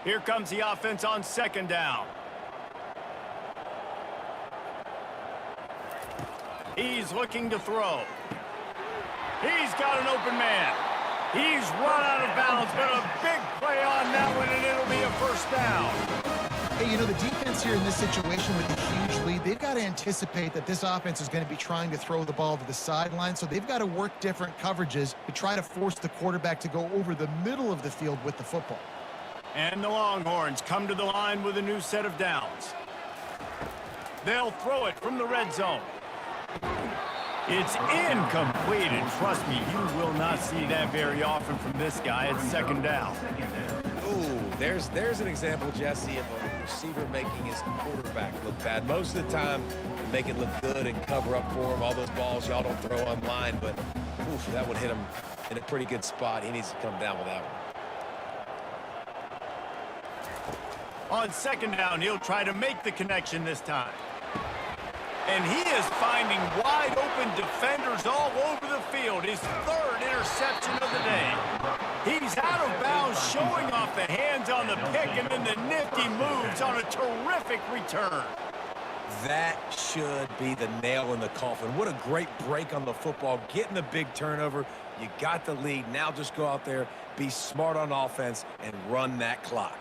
S1: Here comes the offense on second down. He's looking to throw. He's got an open man. He's run out of bounds, but a big play on that one, and it'll be a first down.
S3: Hey, you know, the defense here in this situation with a huge lead, they've got to anticipate that this offense is going to be trying to throw the ball to the sideline, so they've got to work different coverages to try to force the quarterback to go over the middle of the field with the football.
S1: And the Longhorns come to the line with a new set of downs. They'll throw it from the red zone. It's incomplete, and trust me, you will not see that very often from this guy at second down.
S2: Ooh, there's an example, Jesse, of a receiver making his quarterback look bad. Most of the time, they make it look good and cover up for him. All those balls y'all don't throw online, but oof, that would hit him in a pretty good spot. He needs to come down with that one.
S1: On second down, he'll try to make the connection this time. And he is finding wide-open defenders all over the field. His third interception of the day. He's out of bounds, showing off the hands on the pick, and then the nifty moves on a terrific return.
S2: That should be the nail in the coffin. What a great break on the football, getting the big turnover. You got the lead. Now just go out there, be smart on offense, and run that clock.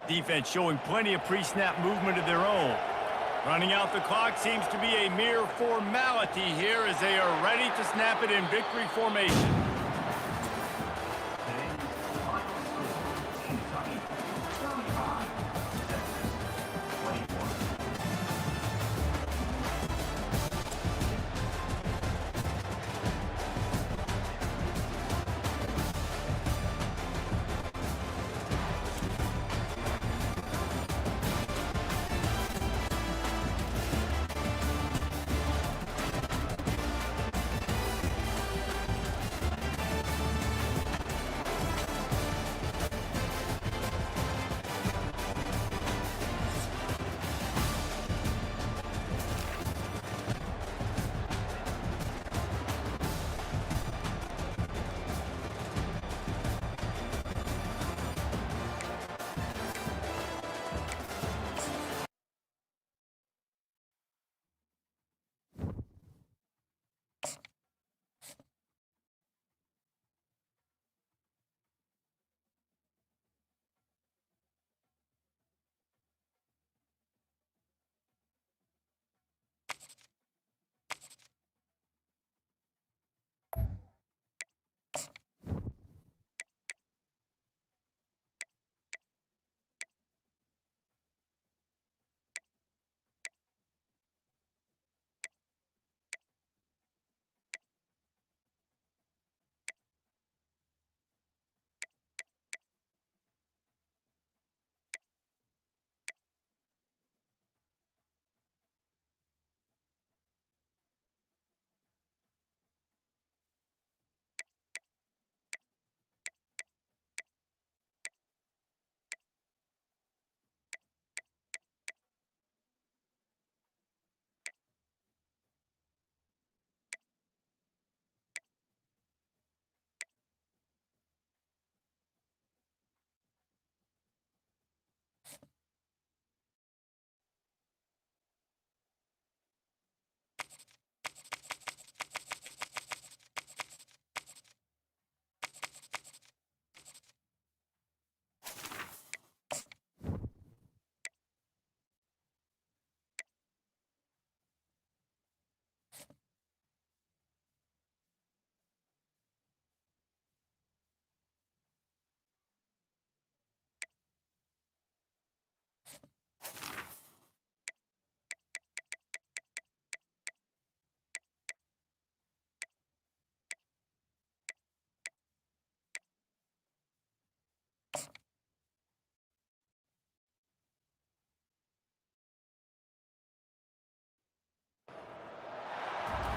S1: Defense showing plenty of pre-snap movement of their own. Running out the clock seems to be a mere formality here as they are ready to snap it in victory formation.
S4: Today's final score, Kentucky 35, Texas 21.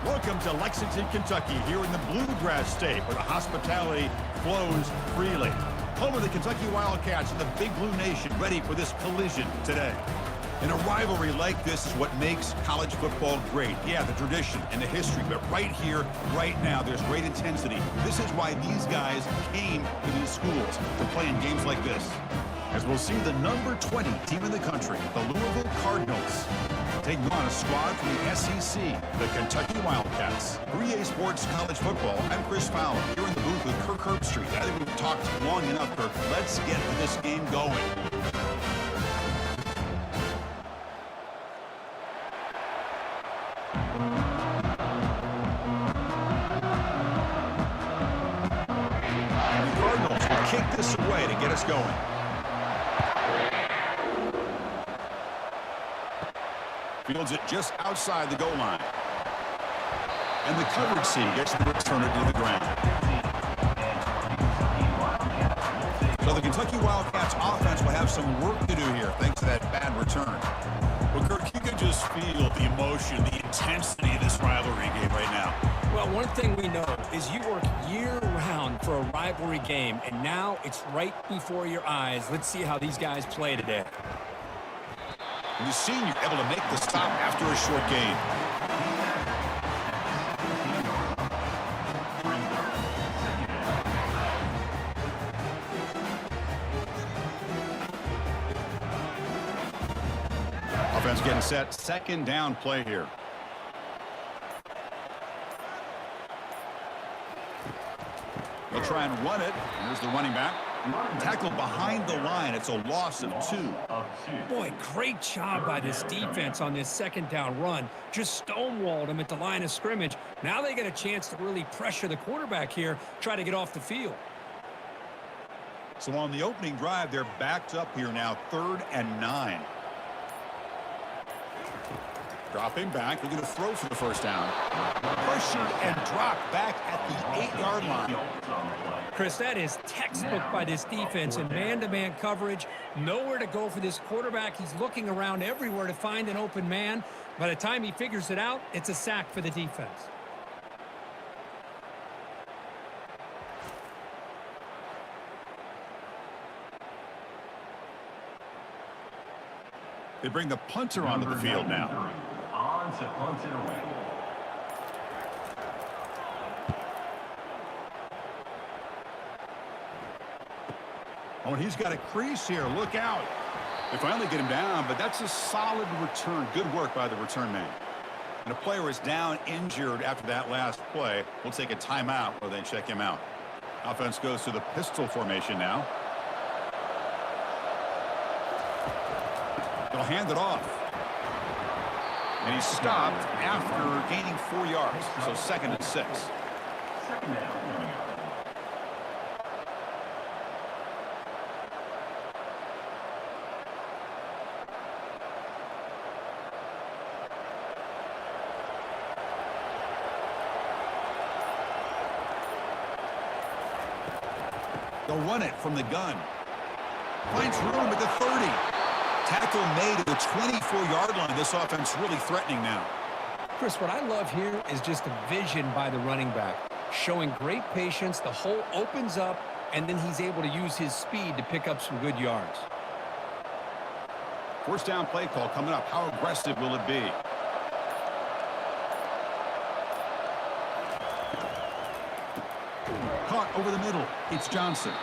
S5: Welcome to Lexington, Kentucky, here in the Bluegrass State, where the hospitality flows freely. Home of the Kentucky Wildcats and the Big Blue Nation, ready for this collision today. And a rivalry like this is what makes college football great. Yeah, the tradition and the history, but right here, right now, there's great intensity. This is why these guys came to these schools to play in games like this. As we'll see the number 20 team in the country, the Louisville Cardinals, taking on a squad from the SEC, the Kentucky Wildcats. 3A Sports College Football, I'm Chris Fowler, here in the booth with Kirk Herbstreit. I think we've talked long enough, Kirk. Let's get this game going. The Cardinals will kick this away to get us going. Fields it just outside the goal line. And the coverage C gets the returner to the ground. So the Kentucky Wildcats offense will have some work to do here thanks to that bad return.
S1: Well, Kirk, you can just feel the emotion, the intensity of this rivalry game right now.
S6: Well, one thing we know is you work year-round for a rivalry game, and now it's right before your eyes. Let's see how these guys play today.
S5: And the senior able to make the stop after a short gain. Offense getting set. Second down play here. They'll try and run it. Here's the running back. Tackled behind the line. It's a loss of 2.
S6: Boy, great job by this defense on this second down run. Just stonewalled them at the line of scrimmage. Now they get a chance to really pressure the quarterback here, try to get off the field.
S5: So on the opening drive, they're backed up here now, 3rd and 9. Dropping back, they're going to throw for the first down. Pressured and dropped back at the 8-yard line.
S6: Chris, that is textbook by this defense in man-to-man coverage. Nowhere to go for this quarterback. He's looking around everywhere to find an open man. By the time he figures it out, it's a sack for the defense.
S5: They bring the punter onto the field now.
S4: On to punt it away.
S5: Oh, and he's got a crease here. Look out. They finally get him down, but that's a solid return. Good work by the return man. And a player is down injured after that last play. We'll take a timeout or then check him out. Offense goes to the pistol formation now. They'll hand it off. And he's stopped after gaining 4 yards. So 2nd and 6.
S4: Second down.
S5: They'll run it from the gun. Finds room at the 30. Tackle made at the 24-yard line. This offense really threatening now.
S6: Chris, what I love here is just the vision by the running back. Showing great patience, the hole opens up, and then he's able to use his speed to pick up some good yards.
S5: First down play call coming up. How aggressive will it be? Caught over the middle. It's Johnson.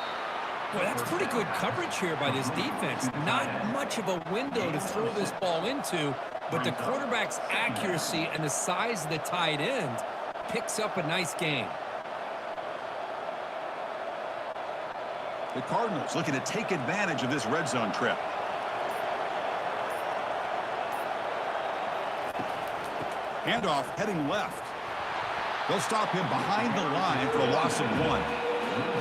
S6: Boy, that's pretty good coverage here by this defense. Not much of a window to throw this ball into, but the quarterback's accuracy and the size of the tight end picks up a nice gain.
S5: The Cardinals looking to take advantage of this red zone trip. Handoff heading left. They'll stop him behind the line for a loss of 1.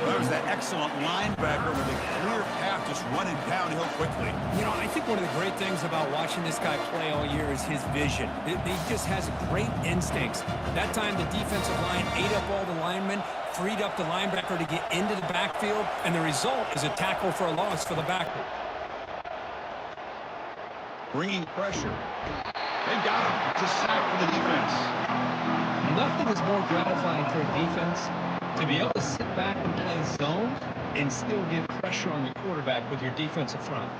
S5: There's that excellent linebacker with a clear path just running downhill quickly.
S6: You know, I think one of the great things about watching this guy play all year is his vision. He just has great instincts. That time the defensive line ate up all the linemen, freed up the linebacker to get into the backfield, and the result is a tackle for a loss for the backer.
S5: Bringing pressure. They got him. It's a sack for the defense.
S6: Nothing is more gratifying for a defense to be able to sit back and play zone and still get pressure on the quarterback with your defensive front.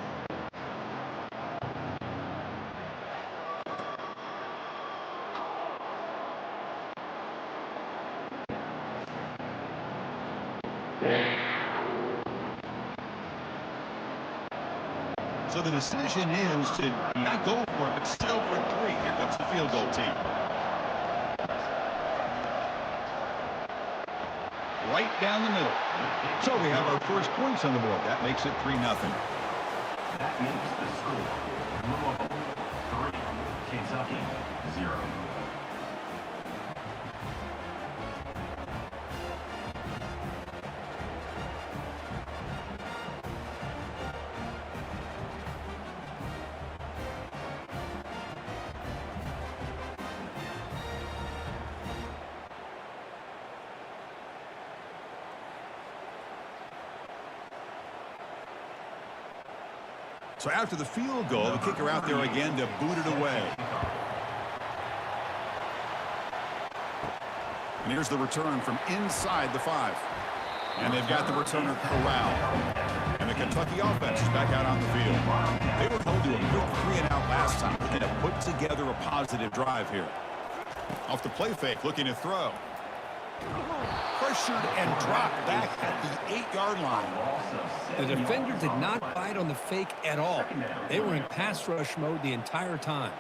S5: So the decision is to not go for it, but still for 3. Here comes the field goal team. Right down the middle. So we have our first points on the board. That makes it 3-0.
S4: That is the score. Louisville 3, Kentucky 0.
S5: So after the field goal, the kicker out there again to boot it away. And here's the return from inside the 5. And they've got the returner corralled. And the Kentucky offense is back out on the field. They were told to a quick 3-and-out last time. Looking to put together a positive drive here. Off the play fake, looking to throw. Pressured and dropped back at the 8-yard line.
S6: The defender did not bite on the fake at all. They were in pass rush mode the entire time.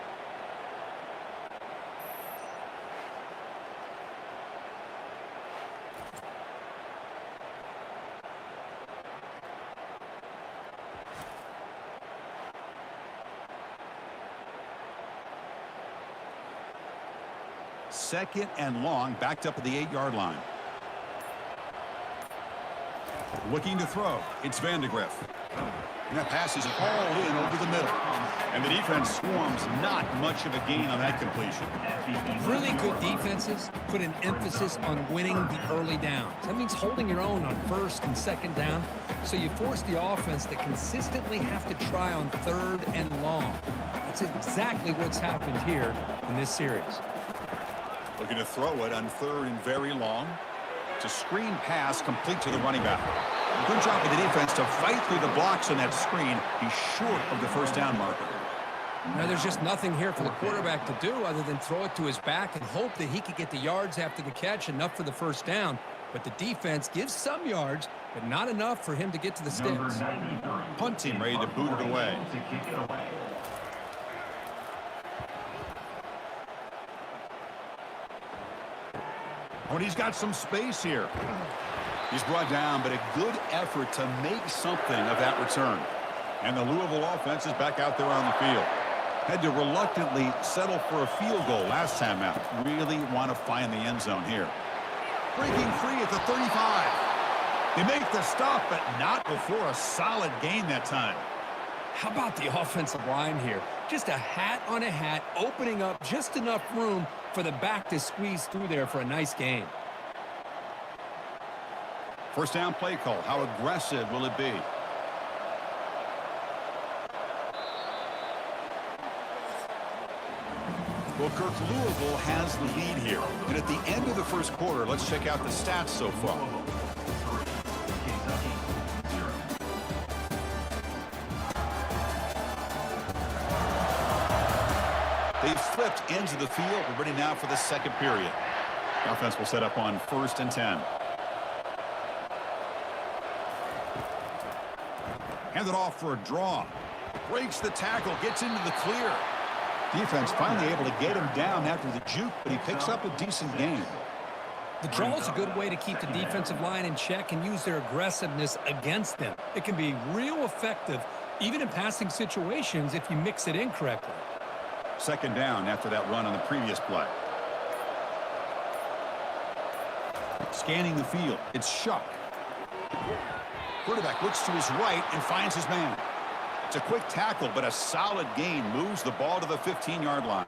S5: Second and long, backed up at the 8-yard line. Looking to throw. It's Vandegrift. And that pass is all in over the middle. And the defense swarms not much of a gain on that completion.
S6: Really good defenses put an emphasis on winning the early downs. That means holding your own on first and second down. So you force the offense to consistently have to try on third and long. That's exactly what's happened here in this series.
S5: Looking to throw it on third and very long. It's a screen pass complete to the running back. Good job of the defense to fight through the blocks on that screen. He's short of the first down marker.
S6: Now, there's just nothing here for the quarterback to do other than throw it to his back and hope that he could get the yards after the catch, enough for the first down. But the defense gives some yards, but not enough for him to get to the sticks.
S5: Punt team ready to boot it away. Oh, and he's got some space here. He's brought down, but a good effort to make something of that return. And the Louisville offense is back out there on the field. Had to reluctantly settle for a field goal last time out. Really want to find the end zone here. Breaking free at the 35. They make the stop, but not before a solid gain that time.
S6: How about the offensive line here? Just a hat on a hat, opening up just enough room for the back to squeeze through there for a nice gain.
S5: First down play call. How aggressive will it be? Well, Kirk, Louisville has the lead here. And at the end of the first quarter, let's check out the stats so far. They've flipped into the field. We're ready now for the second period. The offense will set up on 1st and 10. Hand it off for a draw. Breaks the tackle, gets into the clear. Defense finally able to get him down after the juke, but he picks up a decent gain.
S6: The draw is a good way to keep the defensive line in check and use their aggressiveness against them. It can be real effective, even in passing situations, if you mix it in correctly.
S5: Second down after that run on the previous play. Scanning the field, it's Shuck. Quarterback looks to his right and finds his man. It's a quick tackle, but a solid gain moves the ball to the 15-yard line.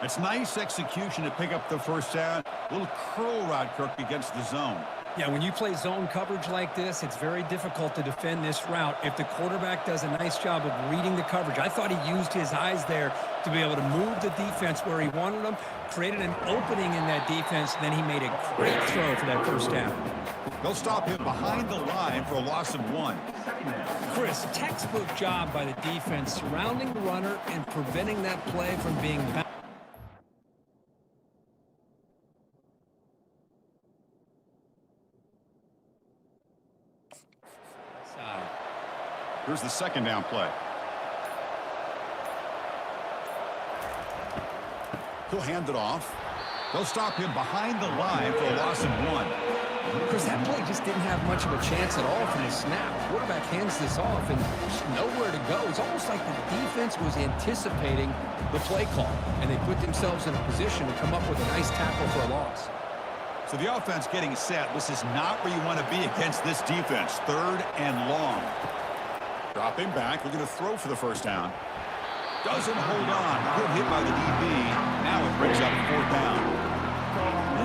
S5: It's nice execution to pick up the first down. A little curl rod, Kirk, against the zone.
S6: Yeah, when you play zone coverage like this, it's very difficult to defend this route if the quarterback does a nice job of reading the coverage. I thought he used his eyes there to be able to move the defense where he wanted them, created an opening in that defense, then he made a great throw for that first down.
S5: They'll stop him behind the line for a loss of 1.
S6: Chris, textbook job by the defense surrounding the runner and preventing that play from being bounced.
S5: Here's the second down play. He'll hand it off. They'll stop him behind the line for a loss of 1.
S6: Chris, that play just didn't have much of a chance at all from the snap. Quarterback hands this off and just nowhere to go. It's almost like the defense was anticipating the play call, and they put themselves in a position to come up with a nice tackle for a loss.
S5: So the offense getting set. This is not where you want to be against this defense. 3rd and long. Dropping back, looking to throw for the first down. Doesn't hold on. Good hit by the DB. Now it brings up 4th down.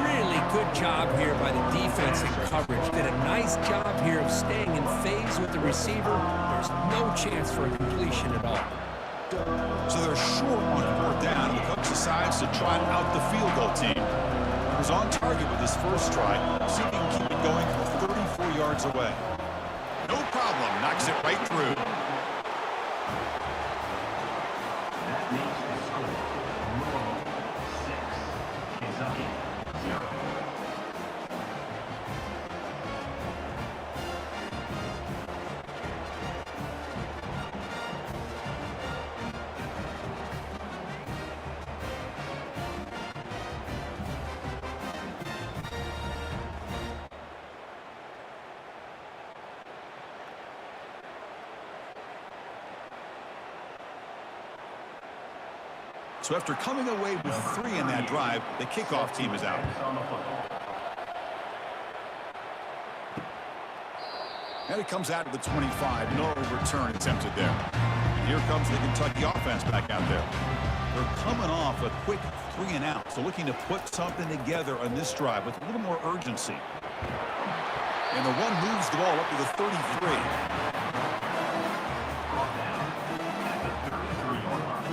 S6: Really good job here by the defense in coverage. Did a nice job here of staying in phase with the receiver. There's no chance for a completion at all.
S5: So they're short on 4th down. The coach decides to trot out the field goal team. He was on target with his first try. See if he can keep it going from 34 yards away. No problem. Knocks it right through.
S4: That makes the score Louisville 6, Kentucky 0.
S5: So after coming away with 3 in that drive, the kickoff team is out.
S4: On the football.
S5: And it comes out to the 25. No return attempted there. And here comes the Kentucky offense back out there. They're coming off a quick 3 and out. So looking to put something together on this drive with a little more urgency. And the one moves the ball up to the 33.
S4: Brought down at the 33-yard line.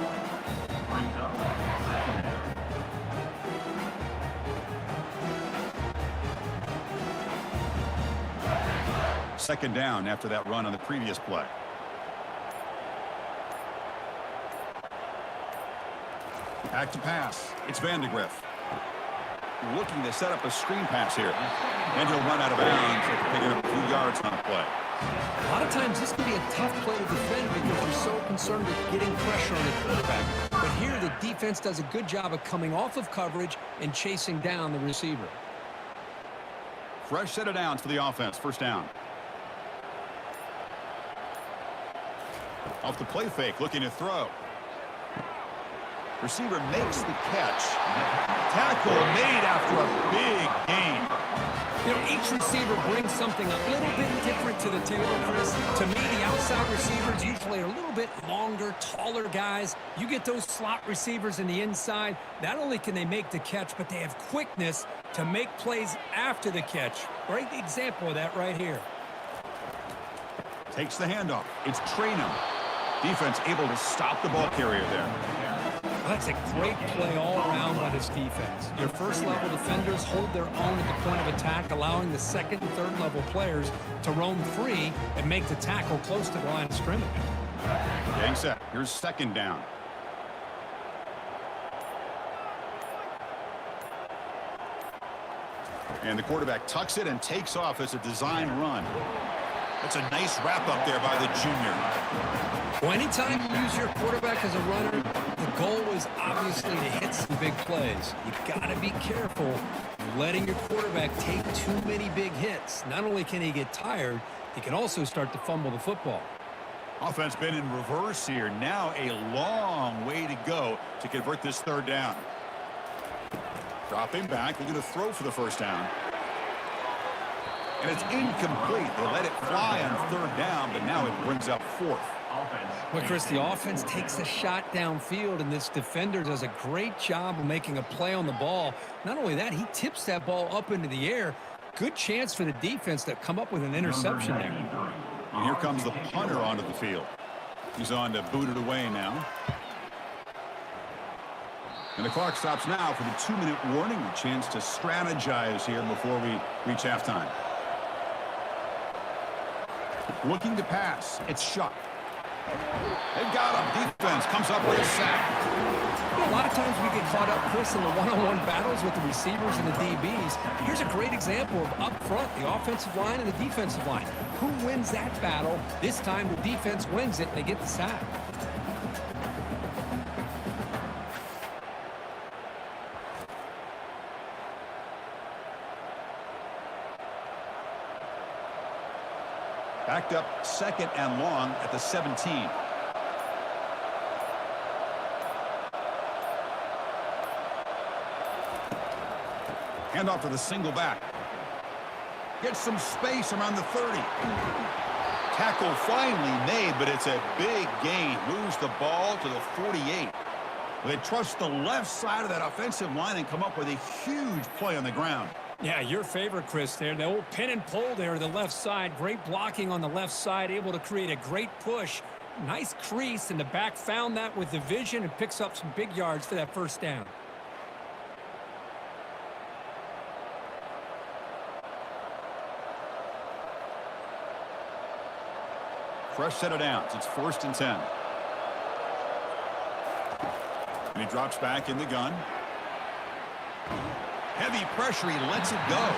S4: Brings up second down.
S5: Second down after that run on the previous play. Back to pass. It's Vandegrift. Looking to set up a screen pass here. And he'll run out of bounds after picking up a few yards on the play.
S6: A lot of times this can be a tough play to defend because you're so concerned with getting pressure on the quarterback. But here the defense does a good job of coming off of coverage and chasing down the receiver.
S5: Fresh set of downs for the offense. First down. Off the play fake, looking to throw. Receiver makes the catch. Tackle made after a big gain.
S6: You know, each receiver brings something a little bit different to the table, Chris. To me, the outside receivers usually are a little bit longer, taller guys. You get those slot receivers in the inside, not only can they make the catch, but they have quickness to make plays after the catch. Great example of that right here.
S5: Takes the handoff. It's Traynham. Defense able to stop the ball carrier there.
S6: That's a great play all around by this defense. Your first-level defenders hold their own at the point of attack, allowing the second and third-level players to roam free and make the tackle close to the line of scrimmage.
S5: Getting set. Here's second down. And the quarterback tucks it and takes off as a design run. That's a nice wrap up there by the junior.
S6: Well, anytime you use your quarterback as a runner, the goal is obviously to hit some big plays. You've got to be careful letting your quarterback take too many big hits. Not only can he get tired, he can also start to fumble the football.
S5: Offense been in reverse here. Now a long way to go to convert this third down. Dropping back, looking to throw for the first down. And it's incomplete. They let it fly on third down, but now it brings up fourth.
S6: Well, Chris, the offense takes a shot downfield, and this defender does a great job of making a play on the ball. Not only that, he tips that ball up into the air, Good chance for the defense to come up with an interception there.
S5: And here comes the punter onto the field. He's on to boot it away now. And the clock stops now for the 2-minute warning. A chance to strategize here before we reach halftime. Looking to pass. It's Shuck. They've got him. Defense comes up with a sack.
S6: A lot of times we get caught up, Chris, in the one-on-one battles with the receivers and the DBs. Here's a great example of up front, the offensive line and the defensive line. Who wins that battle? This time the defense wins it and they get the sack.
S5: Backed up 2nd and long at the 17. Hand off to the single back. Gets some space around the 30. Tackle finally made, but it's a big gain. Moves the ball to the 48. They trust the left side of that offensive line and come up with a huge play on the ground.
S6: Yeah, your favorite, Chris, there. The old pin and pull there, the left side. Great blocking on the left side, able to create a great push. Nice crease, and the back found that with the vision and picks up some big yards for that first down.
S5: Fresh set of downs. It's 1st and 10. And he drops back in the gun. Heavy pressure. He lets it go.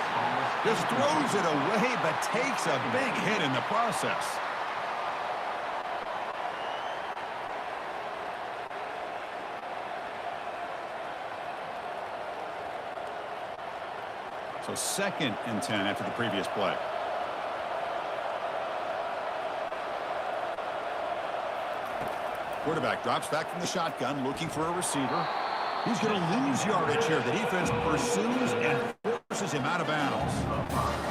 S5: Just throws it away, but takes a big hit in the process. So 2nd and 10 after the previous play. Quarterback drops back from the shotgun, looking for a receiver. He's going to lose yardage here. The defense pursues and forces him out of bounds.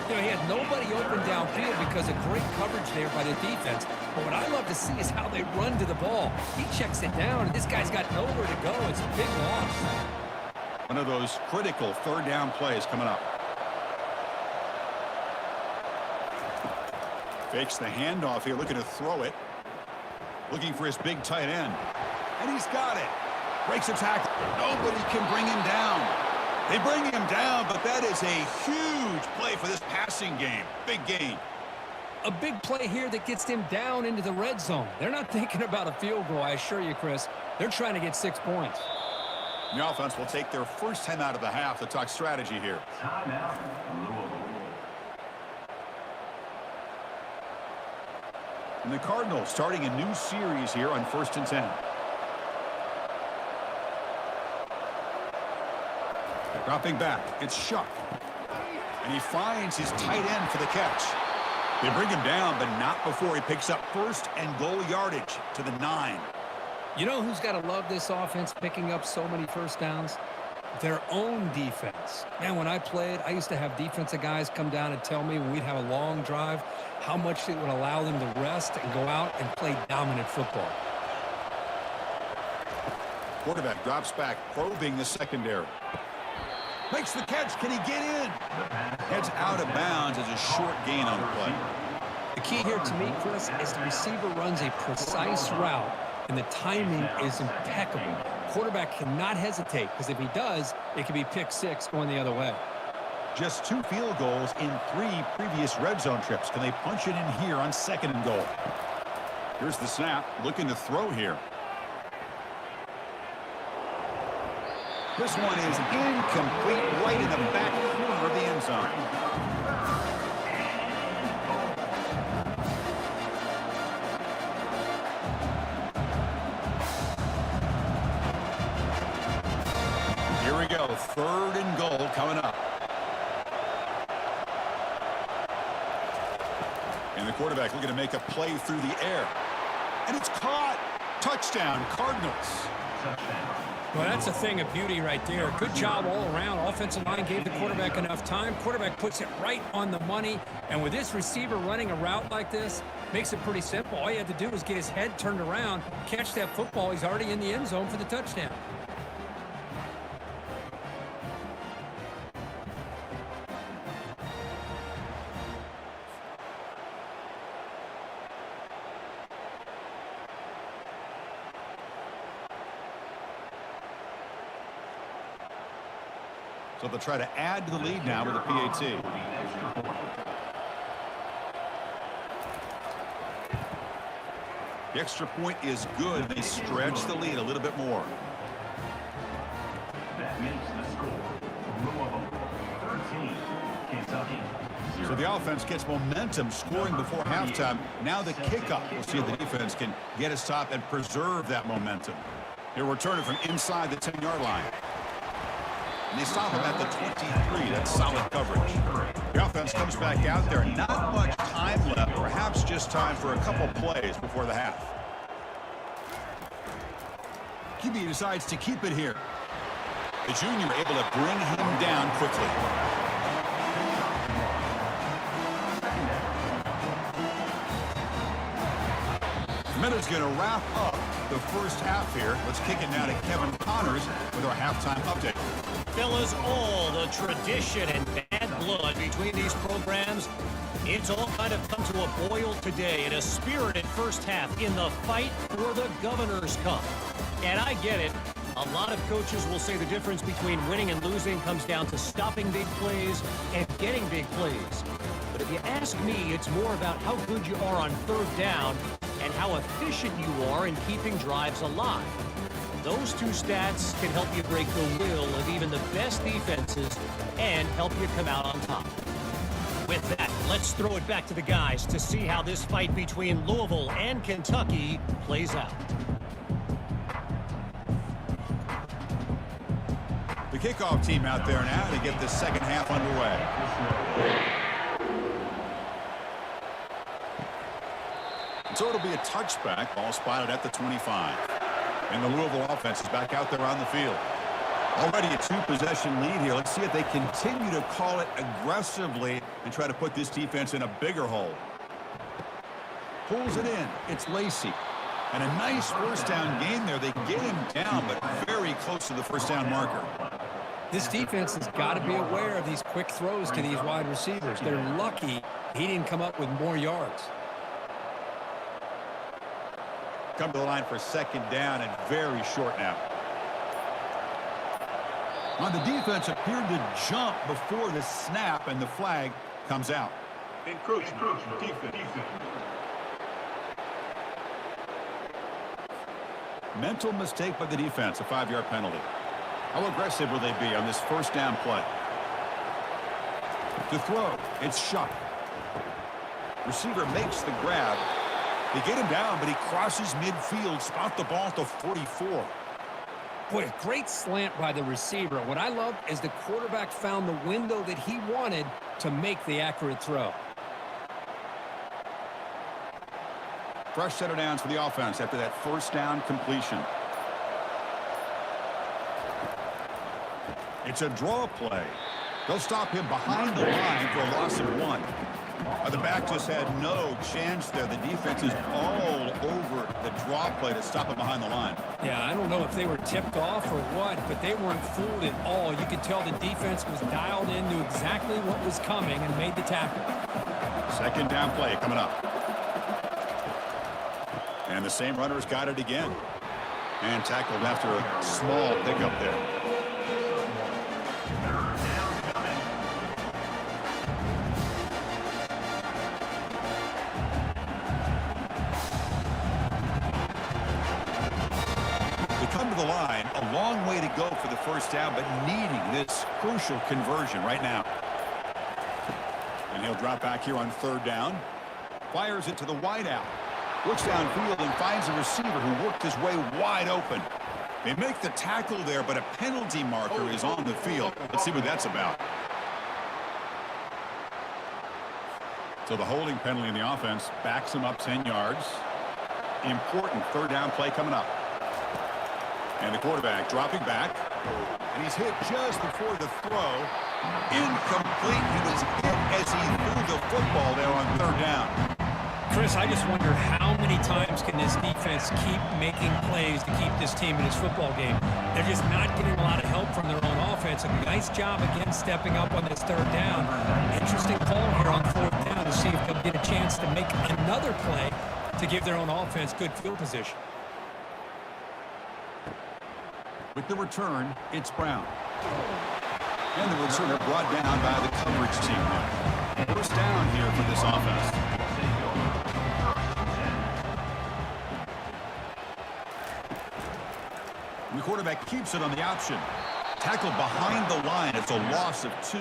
S6: You know, he had nobody open downfield because of great coverage there by the defense. But what I love to see is how they run to the ball. He checks it down, and this guy's got nowhere to go. It's a big loss.
S5: One of those critical 3rd down plays coming up. Fakes the handoff here, looking to throw it. Looking for his big tight end. And he's got it. Breaks a tackle. Nobody can bring him down. They bring him down, but that is a huge play for this passing game. Big gain.
S6: A big play here that gets them down into the red zone. They're not thinking about a field goal, I assure you, Chris. They're trying to get 6 points.
S5: The offense will take their first 10 out of the half to talk strategy here.
S4: Timeout, Louisville.
S5: And the Cardinals starting a new series here on 1st and 10. Dropping back, it's Shuck. And he finds his tight end for the catch. They bring him down, but not before he picks up 1st and goal yardage to the 9.
S6: You know who's got to love this offense picking up so many first downs? Their own defense. Man, when I played, I used to have defensive guys come down and tell me when we'd have a long drive how much it would allow them to rest and go out and play dominant football.
S5: Quarterback drops back, probing the secondary. Makes the catch. Can he get in? Heads out of bounds as a short gain on the play.
S6: The key here to me, Chris, is the receiver runs a precise route, and the timing is impeccable. Quarterback cannot hesitate, because if he does, it could be pick 6 going the other way.
S5: Just 2 field goals in 3 previous red zone trips. Can they punch it in here on 2nd and goal? Here's the snap. Looking to throw here. This one is incomplete, right in the back corner of the end zone. Here we go. 3rd and goal coming up. And the quarterback looking to make a play through the air. And it's caught. Touchdown, Cardinals.
S6: Well, that's a thing of beauty right there. Good job all around. Offensive line gave the quarterback enough time. Quarterback puts it right on the money. And with this receiver running a route like this, makes it pretty simple. All you had to do was get his head turned around, catch that football. He's already in the end zone for the touchdown.
S5: So they'll try to add to the lead now with a PAT. The extra point is good. They stretch the lead a little bit more.
S4: That makes the score Louisville 13, Kentucky 0.
S5: So the offense gets momentum scoring before halftime. Now the kickoff. We'll see if the defense can get a stop and preserve that momentum. He'll return it from inside the 10-yard line. And they stop him at the 23. That's solid coverage. The offense comes back out there. Not much time left. Perhaps just time for a couple plays before the half. QB decides to keep it here. The junior able to bring him down quickly. Minute's going to wrap up the first half here. Let's kick it now to Kevin Connors with our halftime update.
S7: Fellas, all the tradition and bad blood between these programs, it's all kind of come to a boil today in a spirited first half in the fight for the Governor's Cup. And I get it. A lot of coaches will say the difference between winning and losing comes down to stopping big plays and getting big plays. But if you ask me, it's more about how good you are on third down and how efficient you are in keeping drives alive. Those two stats can help you break the will of even the best defenses and help you come out on top. With that, let's throw it back to the guys to see how this fight between Louisville and Kentucky plays out.
S5: The kickoff team out there now to get the second half underway. So it'll be a touchback. Ball spotted at the 25. And the Louisville offense is back out there on the field. Already a two-possession lead here. Let's see if they continue to call it aggressively and try to put this defense in a bigger hole. Pulls it in. It's Lacey. And a nice first down gain there. They get him down, but very close to the first down marker.
S6: This defense has got to be aware of these quick throws to these wide receivers. They're lucky he didn't come up with more yards.
S5: Come to the line for second down and very short now. On the defense appeared to jump before the snap and the flag comes out.
S4: Encroachment. Defense.
S5: Mental mistake by the defense, a 5-yard penalty. How aggressive will they be on this first down play? To throw, it's Shuck. Receiver makes the grab. They get him down, but he crosses midfield, spot the ball at the 44.
S6: Boy, a great slant by the receiver. What I love is the quarterback found the window that he wanted to make the accurate throw.
S5: Fresh set of downs for the offense after that first down completion. It's a draw play. They'll stop him behind the line for a loss of 1. The back just had no chance there. The defense is all over the draw play to stop him behind the line.
S6: Yeah, I don't know if they were tipped off or what, but they weren't fooled at all. You could tell the defense was dialed in, knew exactly what was coming, and made the tackle.
S5: Second down play coming up. And the same runner's got it again. And tackled after a small pickup there. Come to the line, a long way to go for the first down, but needing this crucial conversion right now. And he'll drop back here on third down. Fires it to the wideout. Looks downfield and finds a receiver who worked his way wide open. They make the tackle there, but a penalty marker is on the field. Let's see what that's about. So the holding penalty in the offense backs him up 10 yards. Important third down play coming up. And the quarterback dropping back. And he's hit just before the throw. Incomplete. He was hit as he threw the football there on third down.
S6: Chris, I just wonder how many times can this defense keep making plays to keep this team in this football game. They're just not getting a lot of help from their own offense. A nice job again stepping up on this third down. Interesting call here on fourth down to see if they'll get a chance to make another play to give their own offense good field position.
S5: With the return, it's Brown. And the returner brought down by the coverage team there. First down here for this offense. And the quarterback keeps it on the option. Tackle behind the line. It's a loss of 2.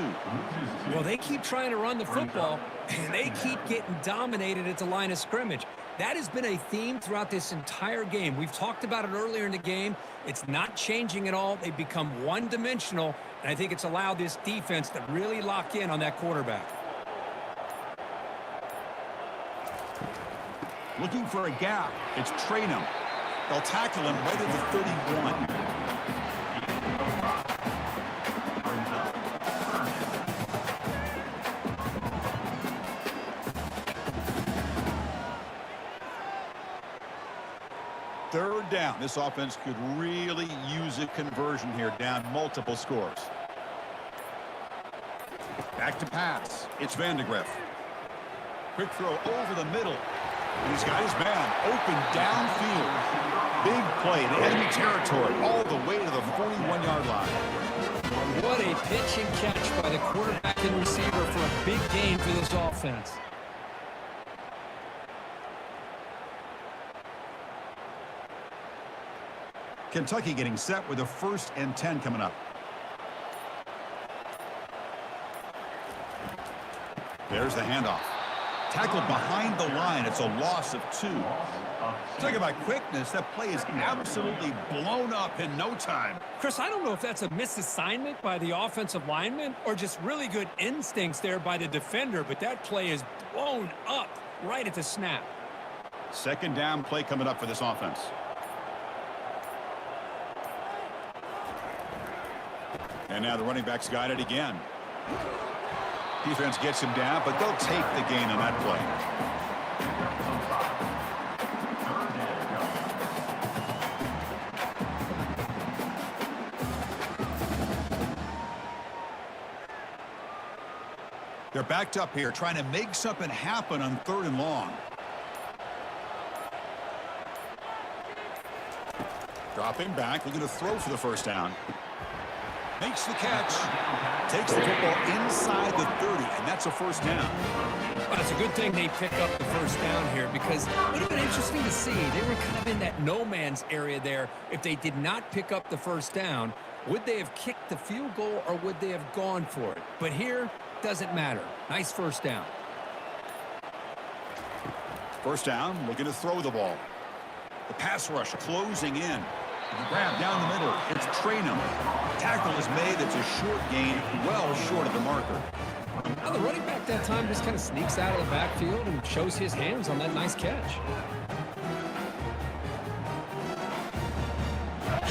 S6: Well, they keep trying to run the football, and they keep getting dominated at the line of scrimmage. That has been a theme throughout this entire game. We've talked about it earlier in the game. It's not changing at all. They've become one-dimensional, and I think it's allowed this defense to really lock in on that quarterback.
S5: Looking for a gap. It's Traynham. They'll tackle him right at the 31. Third down. This offense could really use a conversion here, down multiple scores. Back to pass. It's Vandegrift. Quick throw over the middle. And he's got his man open downfield. Big play to enemy territory all the way to the 41-yard line.
S6: What a pitch and catch by the quarterback and receiver for a big gain for this offense.
S5: Kentucky getting set with a 1st and 10 coming up. There's the handoff. Tackled behind the line. It's a loss of 2. Talk about quickness. That play is absolutely blown up in no time.
S6: Chris, I don't know if that's a misassignment by the offensive lineman or just really good instincts there by the defender, but that play is blown up right at the snap.
S5: 2nd down play coming up for this offense. And now the running back's got it again. Defense gets him down, but they'll take the gain on that play. They're backed up here, trying to make something happen on 3rd and long. Dropping back, looking to throw for the 1st down. Makes the catch. Takes the football inside the 30, and that's a 1st down.
S6: Well, it's a good thing they pick up the 1st down here because it would have been interesting to see. They were kind of in that no-man's area there. If they did not pick up the 1st down, would they have kicked the field goal or would they have gone for it? But here, doesn't matter. Nice 1st down.
S5: 1st down, looking to throw the ball. The pass rush closing in. Grab down the middle. It's Traynham. Tackle is made. It's a short gain, well short of the marker.
S6: Now the running back that time just kind of sneaks out of the backfield and shows his hands on that nice catch.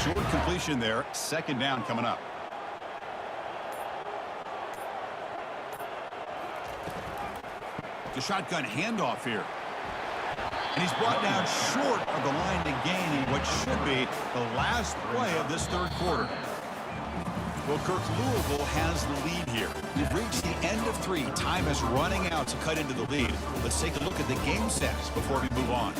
S5: Short completion there. 2nd down coming up. The shotgun handoff here. And he's brought down short of the line to gain in what should be the last play of this 3rd quarter. Well, Kirk, Louisville has the lead here. We've reached the end of 3. Time is running out to cut into the lead. Let's take a look at the game stats before we move on.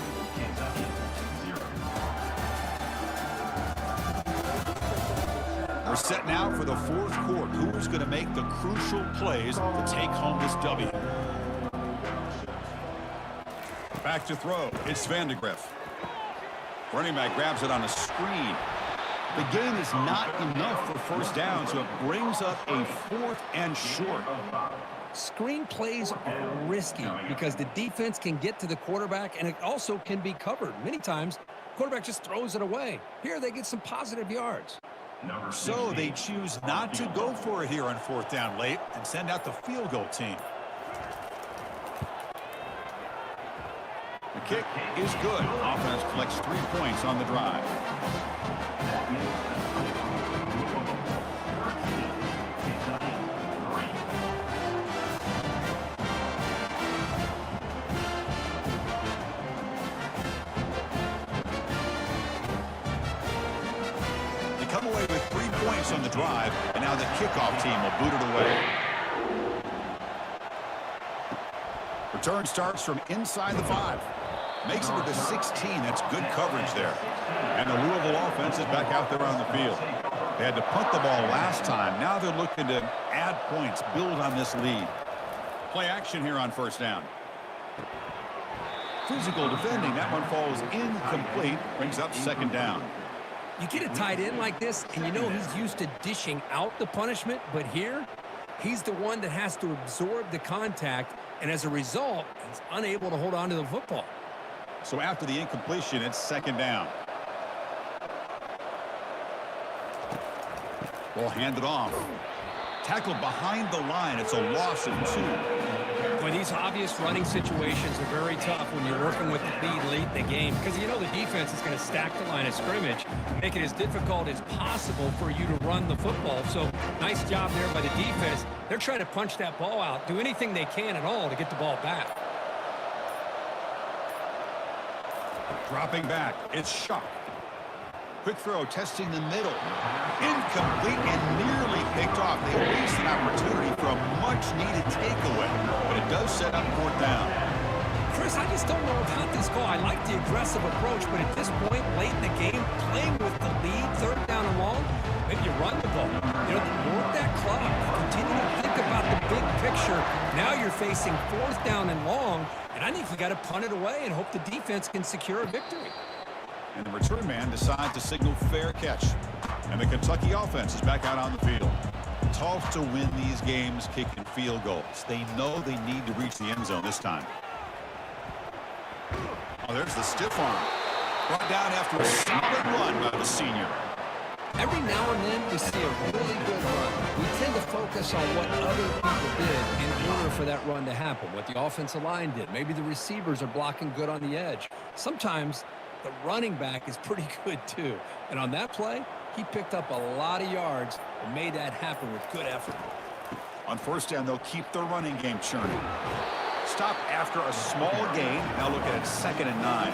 S5: We're set now for the 4th quarter. Who's going to make the crucial plays to take home this W? Back to throw. It's Vandegrift. Running back grabs it on a screen. The gain is not enough for 1st down, so it brings up a 4th and short.
S6: Screen plays are risky because the defense can get to the quarterback and it also can be covered. Many times, quarterback just throws it away. Here they get some positive yards.
S5: So they choose not to go for it here on 4th down late and send out the field goal team. The kick is good. Offense collects 3 points on the drive. They come away with 3 points on the drive, and now the kickoff team will boot it away. Return starts from inside the 5. Makes it to the 16. That's good coverage there. And the Louisville offense is back out there on the field. They had to punt the ball last time. Now they're looking to add points, build on this lead. Play action here on first down. Physical defending. That one falls incomplete. Brings up second down.
S6: You get a tight end like this, and you know he's used to dishing out the punishment, but here, he's the one that has to absorb the contact, and as a result, he's unable to hold on to the football.
S5: So after the incompletion, it's second down. Ball handed off. Tackled behind the line. It's a loss of 2.
S6: Boy, these obvious running situations are very tough when you're working with the lead late in the game because you know the defense is going to stack the line of scrimmage, make it as difficult as possible for you to run the football. So nice job there by the defense. They're trying to punch that ball out, do anything they can at all to get the ball back.
S5: Dropping back. It's Shuck. Quick throw, testing the middle. Incomplete and nearly picked off. They waste an opportunity for a much-needed takeaway, but it does set up fourth down.
S6: Chris, I just don't know about this call. I like the aggressive approach, but at this point, late in the game, playing with the lead, third down and long, maybe you run the ball. You know, work that clock. Continue to think about the big picture. Now you're facing fourth down and long, and I think you got to punt it away and hope the defense can secure a victory.
S5: And the return man decides to signal fair catch. And the Kentucky offense is back out on the field. Tough to win these games kicking field goals. They know they need to reach the end zone this time. Oh, there's the stiff arm. Brought down after a solid run by the senior.
S6: Every now and then we see a really good run. We tend to focus on what other people did in order for that run to happen, what the offensive line did. Maybe the receivers are blocking good on the edge. Sometimes the running back is pretty good too. And on that play, he picked up a lot of yards and made that happen with good effort.
S5: On first down, they'll keep the running game churning. Stop after a small gain. Now look at it, 2nd and 9.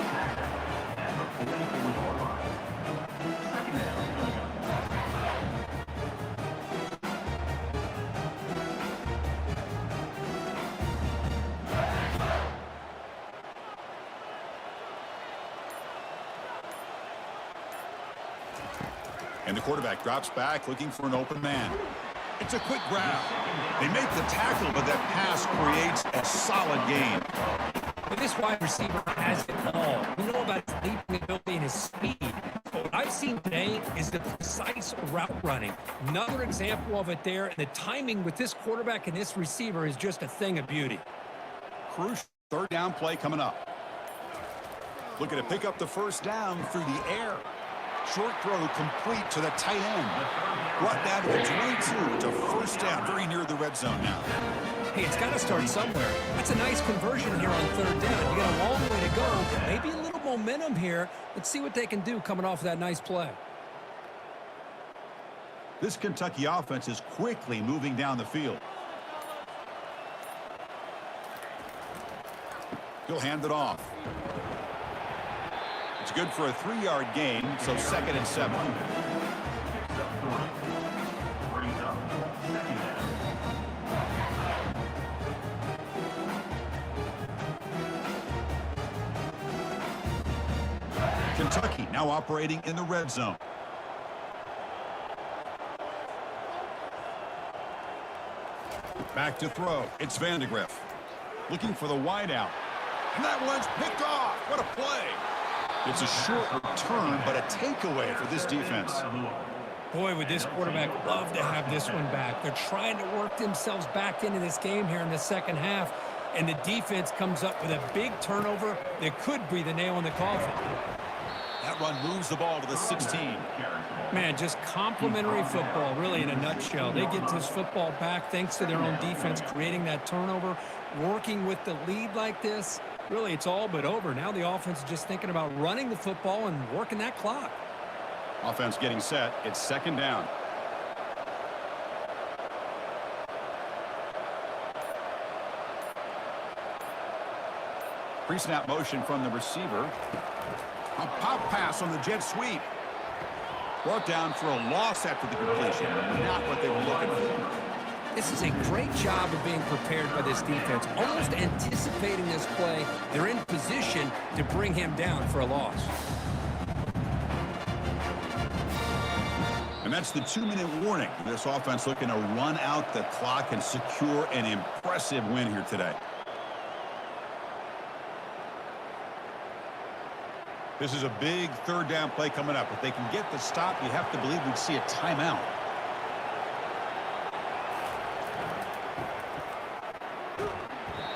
S5: And the quarterback drops back looking for an open man. It's a quick grab. They make the tackle, but that pass creates a solid gain.
S6: But this wide receiver has it all. We know about his leaping ability and his speed. But what I've seen today is the precise route running. Another example of it there. And the timing with this quarterback and this receiver is just a thing of beauty.
S5: Crucial third down play coming up. Looking to pick up the first down through the air. Short throw complete to the tight end. Brought down to the 22. It's a first down, very near the red zone now.
S6: Hey, it's got to start somewhere. That's a nice conversion here on third down. You got a long way to go. Maybe a little momentum here. Let's see what they can do coming off of that nice play.
S5: This Kentucky offense is quickly moving down the field. He'll hand it off. It's good for a 3-yard gain, so 2nd and 7. Kentucky now operating in the red zone. Back to throw. It's Vandegrift. Looking for the wideout. And that one's picked off. What a play. It's a short return, but a takeaway for this defense.
S6: Boy, would this quarterback love to have this one back. They're trying to work themselves back into this game here in the second half, and the defense comes up with a big turnover that could be the nail in the coffin.
S5: That run moves the ball to the 16.
S6: Man, just complimentary football, really, in a nutshell. They get this football back thanks to their own defense, creating that turnover, working with the lead like this. Really, it's all but over. Now the offense is just thinking about running the football and working that clock.
S5: Offense getting set. It's 2nd down. Pre-snap motion from the receiver. A pop pass on the jet sweep. Brought down for a loss after the completion. Not what they were looking for.
S6: This is a great job of being prepared by this defense, almost anticipating this play. They're in position to bring him down for a loss.
S5: And And that's the 2-minute warning. This offense looking to run out the clock and secure an impressive win here today. This is a big third down play coming up. If they can get the stop, you have to believe we'd see a timeout.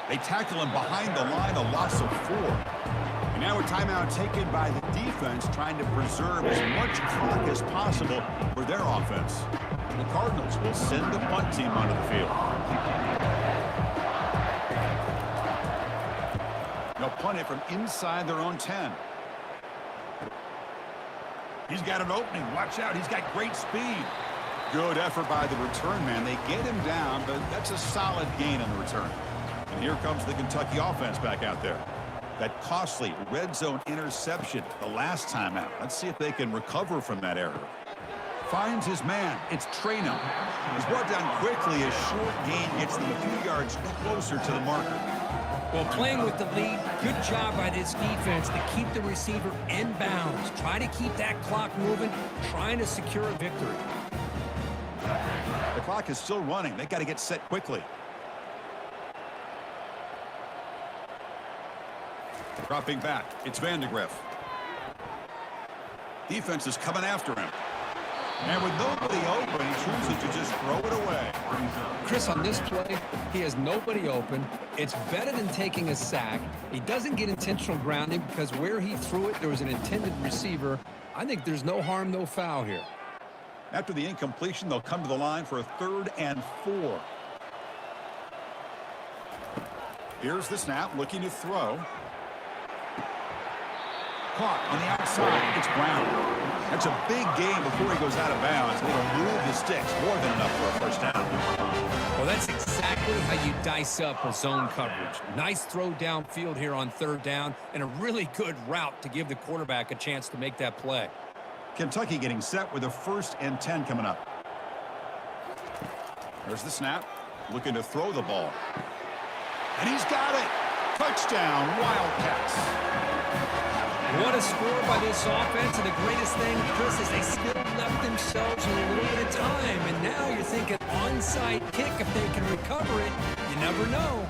S5: They tackle him behind the line, a loss of 4. And now a timeout taken by the defense, trying to preserve as much clock as possible for their offense. The Cardinals will send the punt team onto the field. They'll punt it from inside their own 10. He's got an opening. Watch out. He's got great speed. Good effort by the return man. They get him down, but that's a solid gain on the return. And here comes the Kentucky offense back out there. That costly red zone interception the last time out. Let's see if they can recover from that error. Finds his man. It's Traynham. He's brought down quickly. A short gain gets them a few yards closer to the marker.
S6: Well, playing with the lead, good job by this defense to keep the receiver in bounds. Try to keep that clock moving, trying to secure a victory.
S5: The clock is still running. They got to get set quickly. Dropping back, it's Vandegrift. Defense is coming after him. And with nobody open, he chooses to just throw it away.
S6: Chris, on this play, he has nobody open. It's better than taking a sack. He doesn't get intentional grounding because where he threw it, there was an intended receiver. I think there's no harm, no foul here.
S5: After the incompletion, they'll come to the line for a 3rd and 4. Here's the snap, looking to throw. Caught on the outside. It's Brown. That's a big gain before he goes out of bounds. It'll move the sticks more than enough for a first down.
S6: Well, that's exactly how you dice up a zone coverage. Nice throw downfield here on 3rd down, and a really good route to give the quarterback a chance to make that play.
S5: Kentucky getting set with a 1st and 10 coming up. There's the snap. Looking to throw the ball. And he's got it. Touchdown, Wildcats.
S6: What a score by this offense, and the greatest thing, Chris, is they still left themselves a little bit of time, and now you're thinking onside kick, if they can recover it, you never know.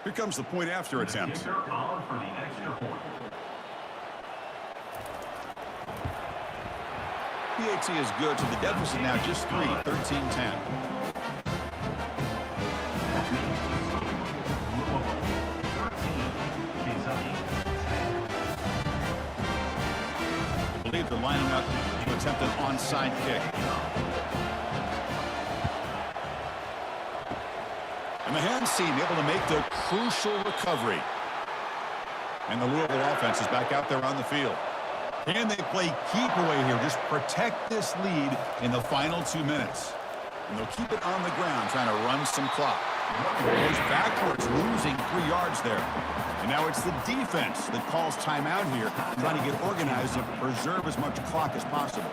S5: Here comes the point after attempt.
S4: Kicker called for the extra point.
S5: PAT is good, so the deficit now just 3, 13-10. I believe they're lining up to attempt an onside kick. And the hands team able to make the crucial recovery. And the Louisville offense is back out there on the field. Can they play keep away here? Just protect this lead in the final 2 minutes. And they'll keep it on the ground, trying to run some clock. Goes backwards, losing 3 yards there. And now it's the defense that calls timeout here, trying to get organized and preserve as much clock as possible.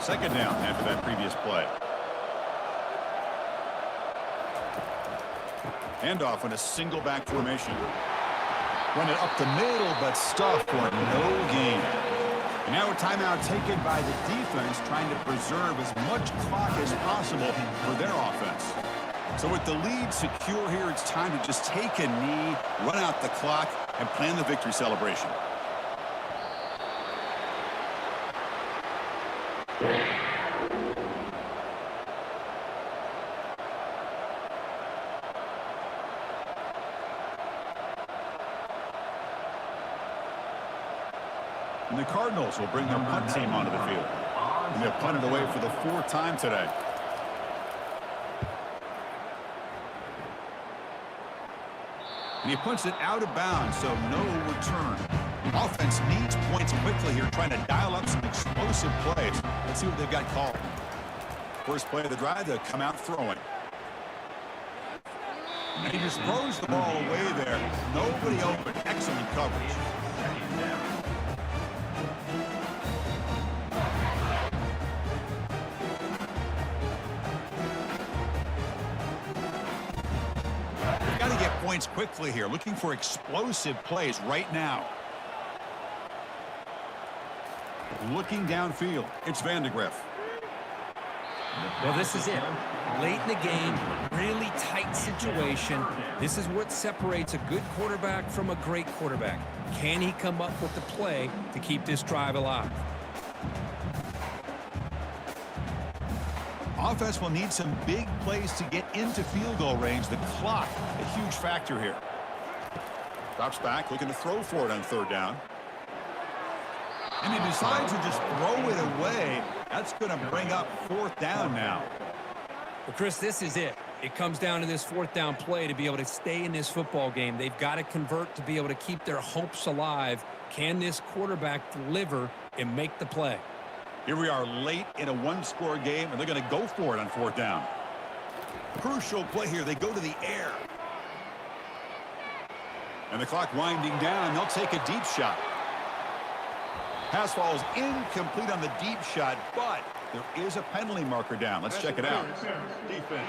S5: 2nd down after that previous play. Handoff in a single back formation. Run it up the middle, but stuffed for no gain. And now a timeout taken by the defense, trying to preserve as much clock as possible for their offense. So with the lead secure here, it's time to just take a knee, run out the clock, and plan the victory celebration. And the Cardinals will bring their punt team onto the field. And they'll punt it away for the 4th time today. And he punts it out of bounds, so no return. Offense needs points quickly here, trying to dial up some explosive plays. Let's see what they've got called. First play of the drive, they'll come out throwing. And he just throws the ball away there. Nobody open. Excellent coverage. points quickly here, looking for explosive plays right now. Looking downfield, it's Vandegrift.
S6: Well, this is it. Late in the game, really tight situation. This is what separates a good quarterback from a great quarterback. Can he come up with the play to keep this drive alive?
S5: Offense will need some big plays to get into field goal range. The clock, a huge factor here. Drops back, looking to throw for it on third down. And he decides to just throw it away. That's going to bring up fourth down now.
S6: Well, Chris, this is it. It comes down to this fourth down play to be able to stay in this football game. They've got to convert to be able to keep their hopes alive. Can this quarterback deliver and make the play?
S5: Here we are late in a one-score game, and they're going to go for it on fourth down. Crucial play here. They go to the air. And the clock winding down. They'll take a deep shot. Pass falls incomplete on the deep shot, but there is a penalty marker down. Let's check it out. Defense.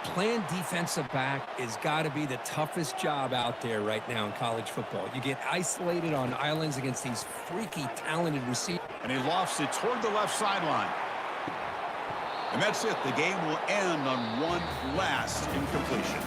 S6: Playing defensive back has got to be the toughest job out there right now in college football. You get isolated on islands against these freaky, talented receivers.
S5: And he lofts it toward the left sideline. And that's it. The game will end on one last incompletion.